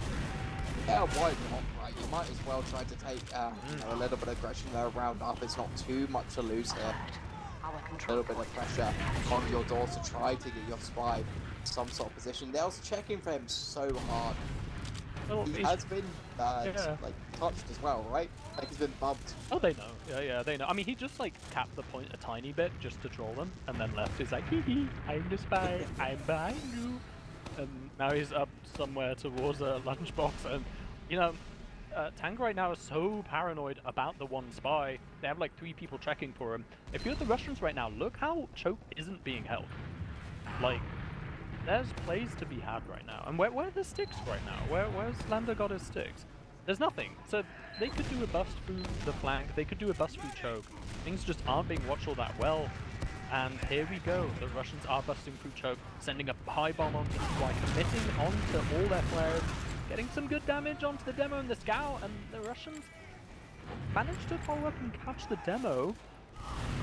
Yeah, why not, right? You might as well try to take you know, a little bit of aggression there, round up. It's not too much to lose here. A little bit of pressure on your doors to try to get your Spy some sort of position. They're also checking for him so hard. Well, he has been like touched as well, right? Like he's been bumped. Oh, they know. Yeah, they know. I mean, he just like tapped the point a tiny bit just to troll them, and then left. He's like, hee hee, I'm the Spy, I'm behind you. And now he's up somewhere towards a lunchbox, and you know, Tank right now is so paranoid about the one Spy. They have like 3 people checking for him. If you're the Russians right now, look how Choke isn't being held. Like, there's plays to be had right now. And where are the sticks right now? Where's Lander got his sticks? There's nothing. So they could do a bust through the flank. They could do a bust through Choke. Things just aren't being watched all that well. And here we go. The Russians are busting through Choke, sending a high bomb onto the Spy, committing onto all their flares, getting some good damage onto the Demo and the Scout, and the Russians managed to follow up and catch the Demo.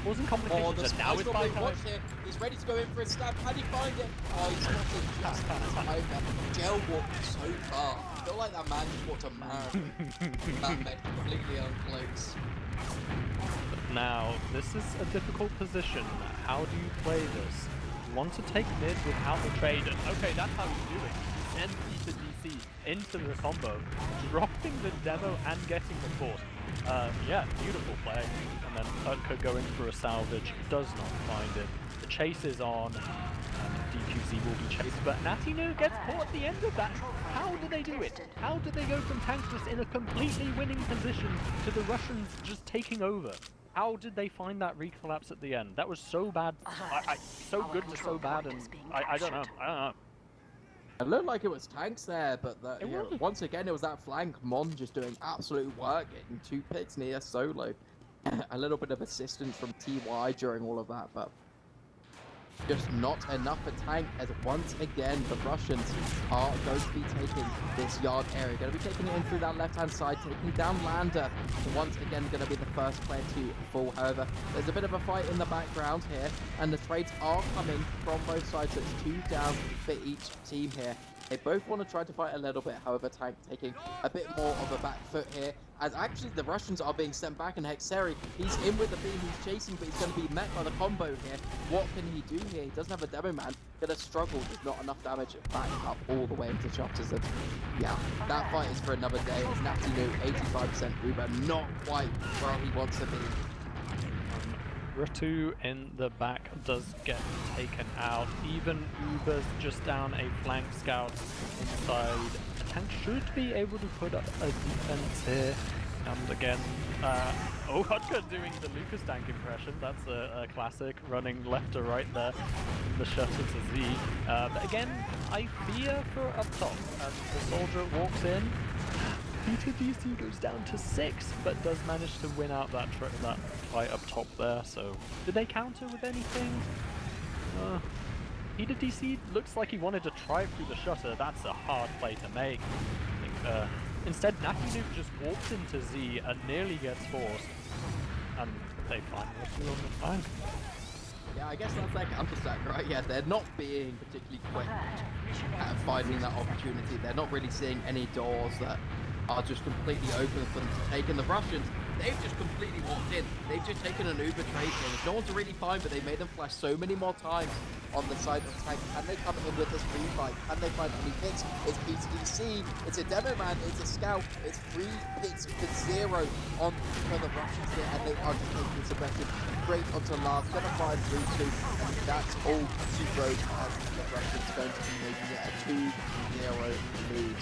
Causing complications, and now it's by time. He's ready to go in for a stab. Can he find it? Oh, he's spotted just in time. Gel walked so far. I feel like that man just walked a marathon. That made completely unclose. Now, this is a difficult position. How do you play this? You want to take mid without the trader. Okay, that's how you do it. Send Peter DC into the combo, dropping the Demo and getting the force. Yeah, beautiful play. And then Utka going for a salvage, does not find it. The chase is on, and DQZ will be chased, but Natty Nu gets caught at the end of that. How do they do it? How did they go from Tankless in a completely winning position to the Russians just taking over? How did they find that recollapse at the end? That was so bad. So good to so bad, and I don't know. It looked like it was Tanks there, but once again it was that flank. Mon just doing absolute work, getting 2 picks near solo. A little bit of assistance from TY during all of that, but just not enough for Tank, as once again the Russians are going to be taking this yard area. Going to be taking it in through that left-hand side, taking down Lander. Once again going to be the first player to fall. However, there's a bit of a fight in the background here, and the trades are coming from both sides, so it's 2 down for each team here. They both want to try to fight a little bit, however Tank taking a bit more of a back foot here, as actually the Russians are being sent back, and Hexari, he's in with the beam, he's chasing, but he's going to be met by the combo here. What can he do here? He doesn't have a Demo Man, going to struggle, there's not enough damage back up all the way into Shutters. And yeah, that fight is for another day. It's Natty Nu, 85% Uber, not quite where he wants to be. Ratu in the back does get taken out. Even Uber's just down a flank scout inside. Tank should be able to put up a defense here. And again, Hodka doing the Lucas Tank impression. That's a classic, running left to right there from the Shutter to Z. But again, I fear for up top as the soldier walks in. Peter DC goes down to 6, but does manage to win out that fight up top there. So, did they counter with anything? Peter DC looks like he wanted to try through the Shutter. That's a hard play to make. I think, instead, Natty Nu just walks into Z and nearly gets forced. And they find Ratu on the flank. Yeah, I guess that's their counter-attack, right? Yeah, they're not being particularly quick at finding that opportunity. They're not really seeing any doors that are just completely open for them to take. And the Russians, they've just completely walked in. They've just taken an Uber trade here. There's no one to really find, but they made them flash so many more times on the side of tank. Can they come in with this refight? Can they find any picks? It's PTDC, it's a demo man, it's a scout, it's 3 picks for 0 on for the Russians here, and they are just taking this aggressive straight onto last, gonna find through 2, and that's all she wrote as the Russians going to be making it a 2-0 lead.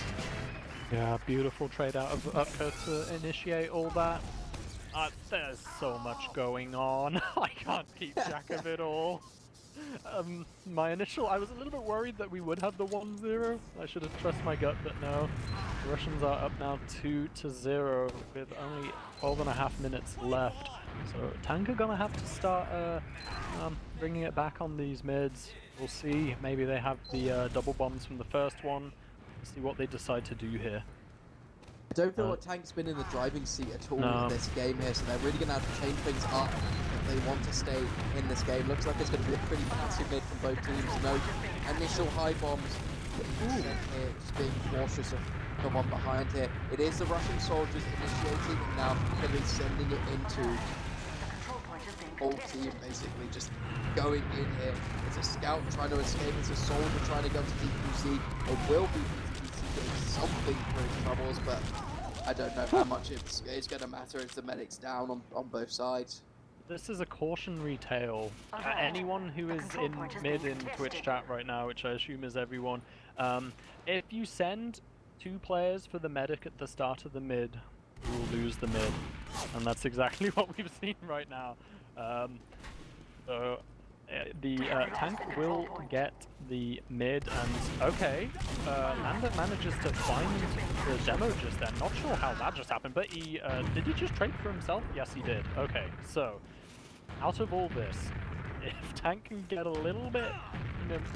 Yeah, beautiful trade out of Upka to initiate all that. There's so much going on. I can't keep track of it all. I was a little bit worried that we would have the 1-0. I should have trusted my gut, but no. The Russians are up now 2-0 with only 12.5 minutes left. So Tank are gonna have to start bringing it back on these mids. We'll see. Maybe they have the double bombs from the first one. See what they decide to do here. I don't feel like Tank's been in the driving seat at all in this game here, so they're really going to have to change things up if they want to stay in this game. Looks like it's going to be a pretty passive mid from both teams. No initial high bombs. Here, just being cautious of the one behind here. It is the Russian soldiers initiating and now going to be sending it into whole team, basically just going in here. It's a scout trying to escape, it's a soldier trying to go to DQC. It will be PTDC getting something for his troubles, but I don't know how much it's going to matter as the medic's down on both sides. This is a cautionary tale. Anyone who is in mid in Twitch chat right now, which I assume is everyone, if you send 2 players for the medic at the start of the mid, you will lose the mid. And that's exactly what we've seen right now. So the tank will get the mid, and okay, Lambert manages to find the demo just then. Not sure how that just happened, but he did he just trade for himself? Yes, he did. Okay, so out of all this, if tank can get a little bit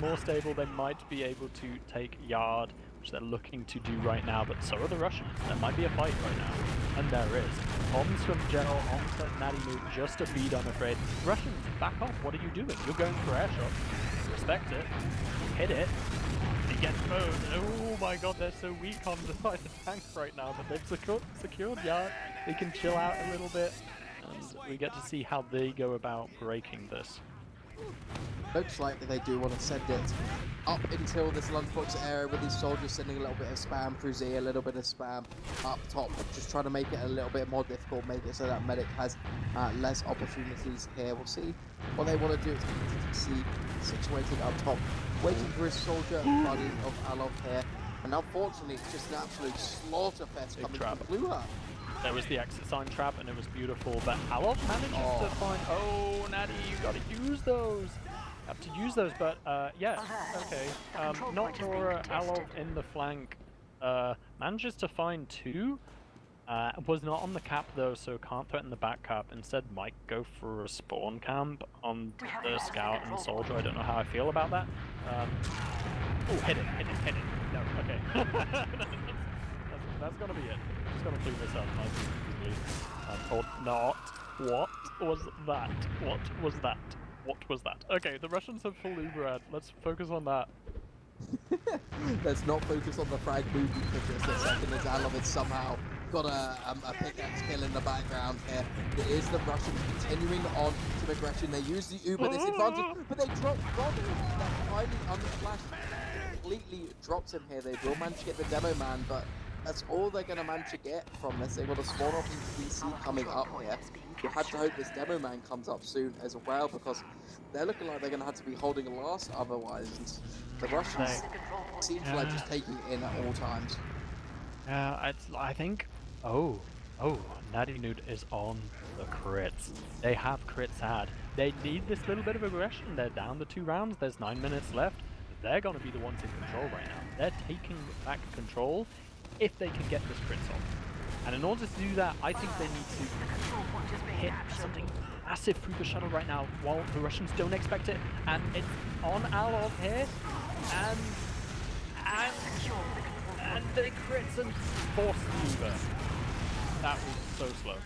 more stable, they might be able to take yard, which they're looking to do right now, but so are the Russians. There might be a fight right now, and there is. Bombs from Gel onto Nadimu, just a beat, I'm afraid. Russians, back off, what are you doing? You're going for air shots. Respect it. Hit it. He gets bowed. Oh my god, they're so weak on the side of the tank right now, but they've secured yard. They can chill out a little bit, and we get to see how they go about breaking this. Looks like they do want to send it up until this lunchbox area with these soldiers sending a little bit of spam through Z, a little bit of spam up top, just trying to make it a little bit more difficult, make it so that medic has less opportunities here. We'll see what they want to do. It's PTDC situated up top, waiting for his soldier buddy of Alov here, and unfortunately it's just an absolute slaughter fest coming from Blue Hut. There was the exit sign trap, and it was beautiful, but Alov manages to find... Oh, Natty, you gotta use those! You have to use those, but, yeah, okay. Not Nora, Alov in the flank. Manages to find 2. Was not on the cap, though, so can't threaten the back cap. Instead, might go for a spawn camp on the scout and the soldier. I don't know how I feel about that. Oh, hit it. No, okay. That's gonna be it. Just gonna clean this up nice and easily. Or not. What was that? What was that? What was that? Okay, the Russians have full Uberad. Let's focus on that. Let's not focus on the frag movie for just a second, as Alov has somehow got a pickaxe kill in the background here. It is the Russians continuing on to aggression. They use the Uber disadvantage, but they drop Roddy. That finally under flash completely drops him here. They will manage to get the demo man, but that's all they're going to manage to get from this. They've got a spawn off PC coming up here. You have to hope this demo man comes up soon as well, because they're looking like they're going to have to be holding a last otherwise. And the Russians seem like just taking it in at all times. I think... Oh, Natty Nude is on the crits. They have crits had. They need this little bit of aggression. They're down the 2 rounds. There's 9 minutes left. They're going to be the ones in control right now. They're taking back control if they can get this crits off. And in order to do that, I think they need to hit something massive through the shuttle right now while the Russians don't expect it. And it's on Alov here. And they crits and force the Uber. That was so slow.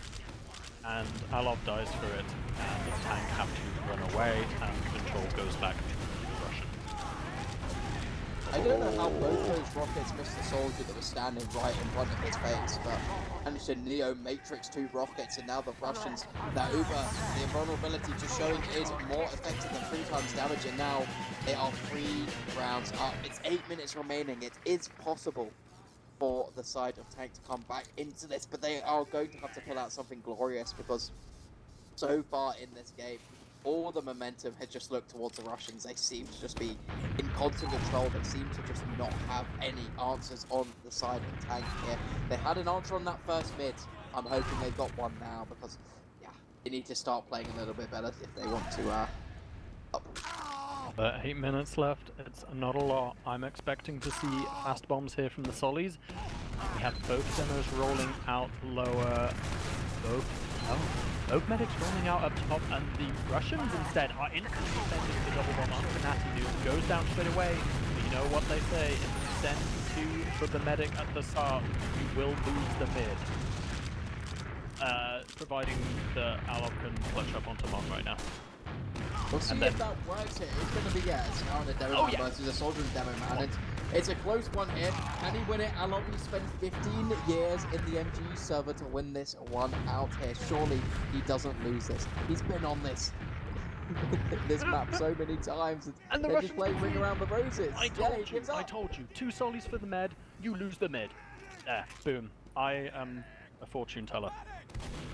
and Alov dies for it, and the tank have to run away, and control goes back to the Russian. I don't know how both those rockets missed the soldier that was standing right in front of his face, but managed to Neo Matrix 2 rockets, and now the Russians, that Uber, the vulnerability to showing is more effective than 3 times damage, and now they are 3 rounds up. It's 8 minutes remaining. It is possible for the side of Tank to come back into this, but they are going to have to pull out something glorious, because so far in this game, all the momentum had just looked towards the Russians. They seem to just be in constant control. They seem to just not have any answers on the side of Tank here. They had an answer on that first mid. I'm hoping they've got one now, because, yeah, they need to start playing a little bit better if they want to up. 8 minutes left, it's not a lot. I'm expecting to see fast bombs here from the Solis. We have both demos rolling out lower, both medics rolling out up top, and the Russians instead are instantly sending the double bomb onto Natty Noob. Goes down straight away, but you know what they say, if you send 2 for the medic at the start, you will lose the mid. Providing the Alov can clutch up onto Mon right now. We'll see if that works here. It's going to be, it's now on a demo man versus a soldier and demo man. It's a close one here. Can he win it? Alov, he spent 15 years in the MG server to win this one out here. Surely he doesn't lose this. He's been on this map so many times. And they're just playing Ring Around the Roses. I told you. 2 solis for the med, you lose the mid. There, boom. I am a fortune teller.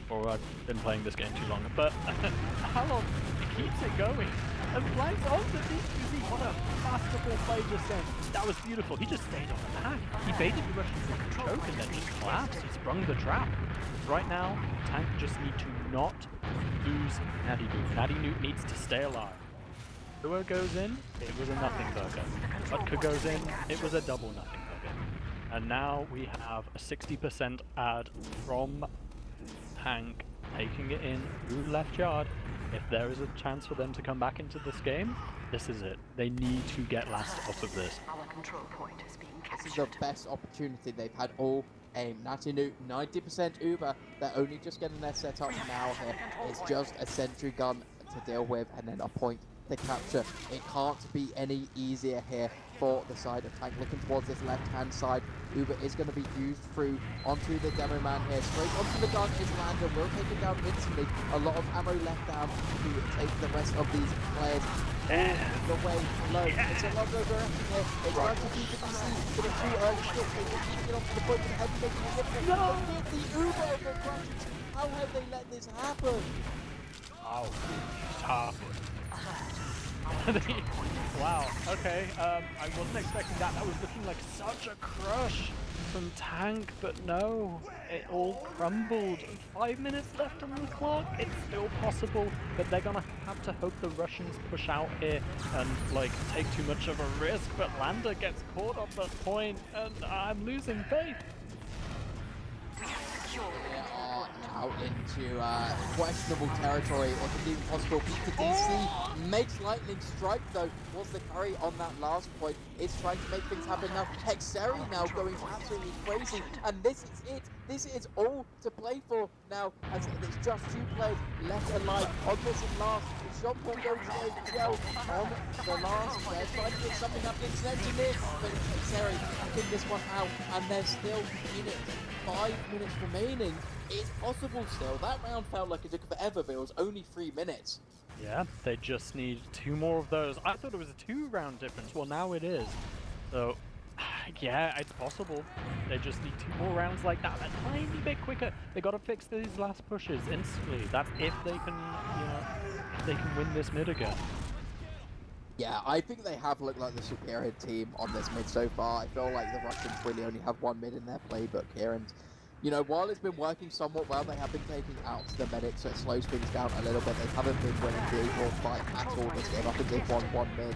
Or I've been playing this game too long. But Alov keeps it going and flanks onto DQZ. What a masterful play just then. That was beautiful. He just stayed on the back. He baited the Russians with a choke and then just collapsed. He sprung the trap. Right now, Tank just need to not lose Natty Noob. Natty Noob needs to stay alive. Lua goes in, it was a nothing burger. Utka goes in, it was a double nothing burger. And now we have a 60% add from Tank taking it in through left yard. If there is a chance for them to come back into this game, this is it. They need to get last out of this. Our control point is being captured. This is the best opportunity they've had all game. Natty Noob, 90% Uber. They're only just getting their setup now here. It's just a sentry gun to deal with and then a point to capture. It can't be any easier here for the side of Tank. Looking towards this left-hand side, Uber is going to be used through onto the demo man here. Straight onto the gun is Lander. Will take it down instantly. A lot of ammo left down to take the rest of these players the way low. It's a long overreaction here. It's right to keep it DC, but it's too early. Still, they're keeping it onto the point of the head, making a difference. No! The Uber of the Russians. How have they let this happen? Oh, tough. Wow, okay, I wasn't expecting that. That was looking like such a crush from Tank, but no, it all crumbled. 5 minutes left on the clock. It's still possible, but they're gonna have to hope the Russians push out here and, like, take too much of a risk, but Lander gets caught on the point, and I'm losing faith. Out into questionable territory, or could even possible beat to DC. Makes lightning strike though, was the carry on that last point. Is trying to make things happen now. Hexeri now going absolutely crazy, and this is it. This is all to play for now, as there's just 2 players left alive on this and last. Jean Paul goes to Gel on the last. They're trying to get something up into engineer, but Hexeri taking this one out, and there's still 5 minutes remaining. It's possible still. That round felt like it took forever, but it was only 3 minutes. Yeah, they just need 2 more of those. I thought it was a 2-round difference. Well, now it is. So, yeah, it's possible. They just need 2 more rounds like that. A tiny bit quicker. They got to fix these last pushes instantly. That's if they can, if they can win this mid again. Yeah, I think they have looked like the superior team on this mid so far. I feel like the Russians really only have 1 mid in their playbook here, and while it's been working somewhat well, they have been taking out the medics, so it slows things down a little bit. They haven't been winning the overall fight at all this game. I think they've won 1 mid,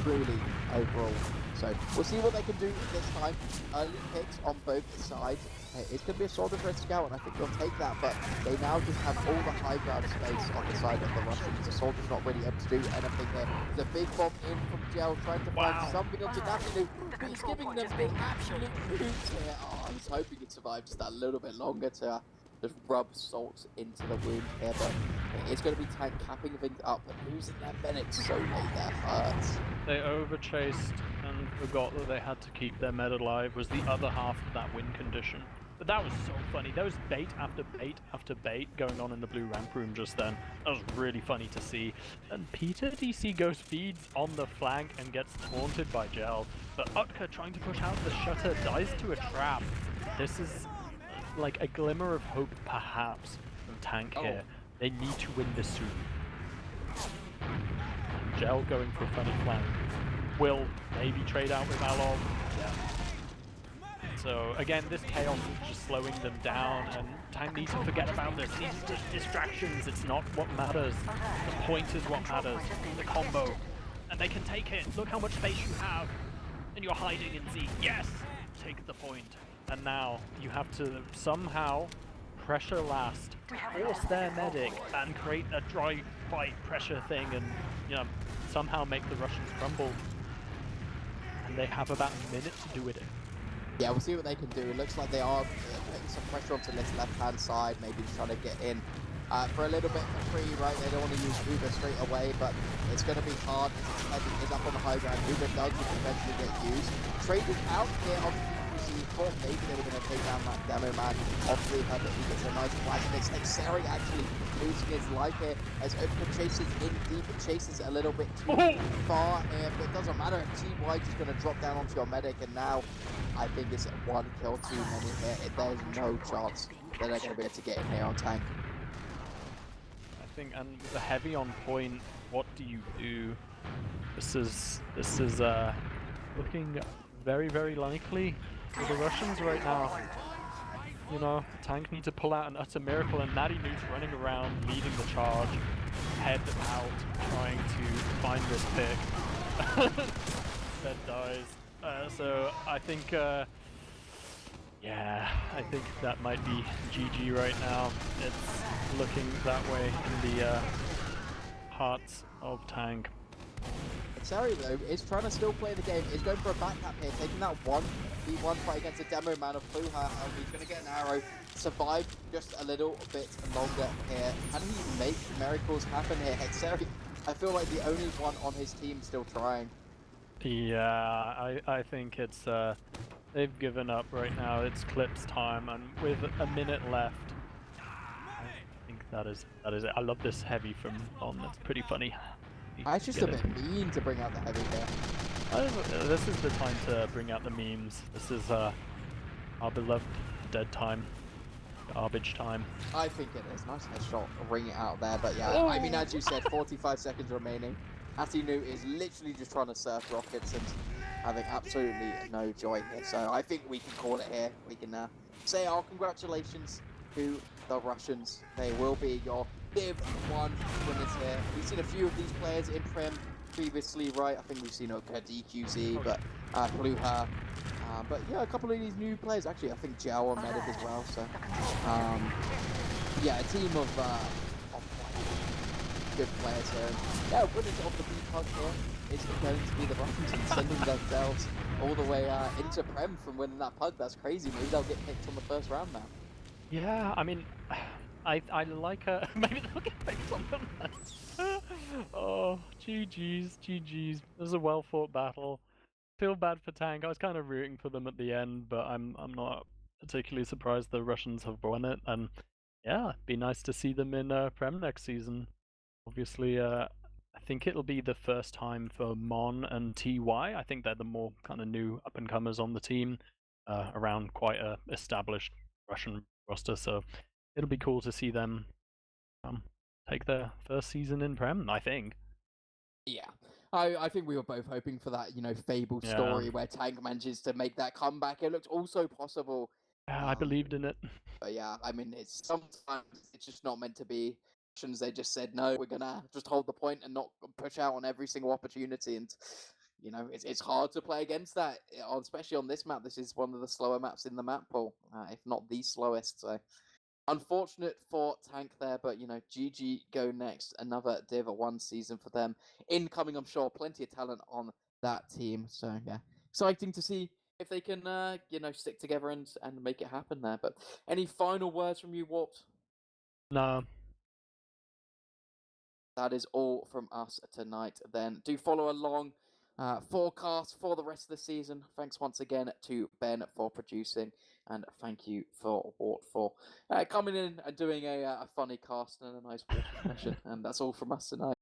truly, overall. So, we'll see what they can do this time. Early picks on both sides. It's going to be a sort of red scout, and I think they'll take that, but they now just have all the high ground space on the side of the Russians. The soldier's not really able to do anything here. There's a big bomb in from Gel, trying to find something onto Natty, but he's giving them the absolute boots here. Oh, I was hoping he'd survive just a little bit longer to just rub salt into the wound here, but it's going to be Tank capping things up, but losing their medics so late there hurts. They overchased and forgot that they had to keep their med alive, was the other half of that win condition. But that was so funny. There was bait after bait after bait going on in the blue ramp room just then. That was really funny to see. And Peter DC goes feeds on the flank and gets taunted by Gel. But Utka trying to push out the shutter dies to a trap. This is like a glimmer of hope perhaps from Tank here. They need to win this soon. Gel going for a funny flank. Will maybe trade out with Alov. Yeah. So again, this chaos is just slowing them down, and Tank needs to forget about this. These are just distractions. It's not what matters. The point is what matters. The combo. And they can take it. Look how much space you have. And you're hiding in Z. Yes! Take the point. And now you have to somehow pressure last, force their medic, and create a dry fight pressure thing, and somehow make the Russians crumble. And they have about a minute to do it in. Yeah, we'll see what they can do. It looks like they are putting some pressure onto this left-hand side, maybe just trying to get in for a little bit for free, right? They don't want to use Uber straight away, but it's going to be hard because Heavy is up on the high ground. Uber does eventually get used. Trading out here, obviously, thought maybe they were going to take down that demo man. Obviously, Herbert, he gets a nice flash, and it's like Sari actually losing his life here as Uber chases in deep, and chases a little bit too far here, but it doesn't matter if TY is going to drop down onto your medic, and now I think it's one kill too many here. There's no chance that they're going to be able to get in here on Tank. I think, and the Heavy on point, what do you do? This is looking very, very likely for the Russians right now. You know, Tank need to pull out an utter miracle, and Natty Newt's running around, leading the charge, head out, trying to find this pick. That dies. So I think, yeah, I think that might be GG right now. It's looking that way in the hearts of Tank. Sari though is trying to still play the game. Is going for a back tap here, taking that 1v1 fight against a demo man of Pluha. He's going to get an arrow, survive just a little bit longer here. Can he make miracles happen here? Sari, I feel like the only one on his team still trying. Yeah, I think it's they've given up right now. It's Clip's time, and with a minute left, I think that is it. I love this Heavy from On. That's pretty funny. It's just a bit mean to bring out the Heavy here. This is the time to bring out the memes. This is our beloved dead time, garbage time. I think it is. Nice headshot, ring it out there. But yeah, I mean, as you said, 45 seconds remaining. Atinu is literally just trying to surf rockets and having absolutely no joy here. So I think we can call it here. We can say our congratulations to the Russians. They will be your Div 1 winners here. We've seen a few of these players in Prem previously, right? I think we've seen DQZ, but Pluha. But yeah, a couple of these new players. Actually, I think Jao on medic as well. So yeah, a team of good players here. Yeah, winners of the B-Pug here is going to be the Russians and sending themselves all the way into Prem from winning that Pug. That's crazy. Maybe they'll get picked on the first round now. Yeah, I mean, I like maybe they'll get picked on them. Oh, GG's. It was a well fought battle. Feel bad for Tank. I was kind of rooting for them at the end, but I'm not particularly surprised the Russians have won it. And yeah, it'd be nice to see them in Prem next season. Obviously, I think it'll be the first time for Mon and TY. I think they're the more kind of new up and comers on the team, around quite a established Russian roster. So it'll be cool to see them take their first season in Prem, I think. Yeah, I think we were both hoping for that, fable story where Tank manages to make that comeback. It looked also possible. Yeah, I believed in it. But yeah, I mean, sometimes it's just not meant to be. They just said, no, we're going to just hold the point and not push out on every single opportunity. And, it's hard to play against that, especially on this map. This is one of the slower maps in the map pool, if not the slowest. So unfortunate for Tank there, but, GG go next. Another Div 1 season for them. Incoming, I'm sure, plenty of talent on that team. So, yeah, exciting to see if they can, stick together and make it happen there. But any final words from you, Wart? No. That is all from us tonight. Then do follow along. Forecast for the rest of the season. Thanks once again to Ben for producing, and thank you for Wart for coming in and doing a funny cast and a nice Wart impression. And that's all from us tonight.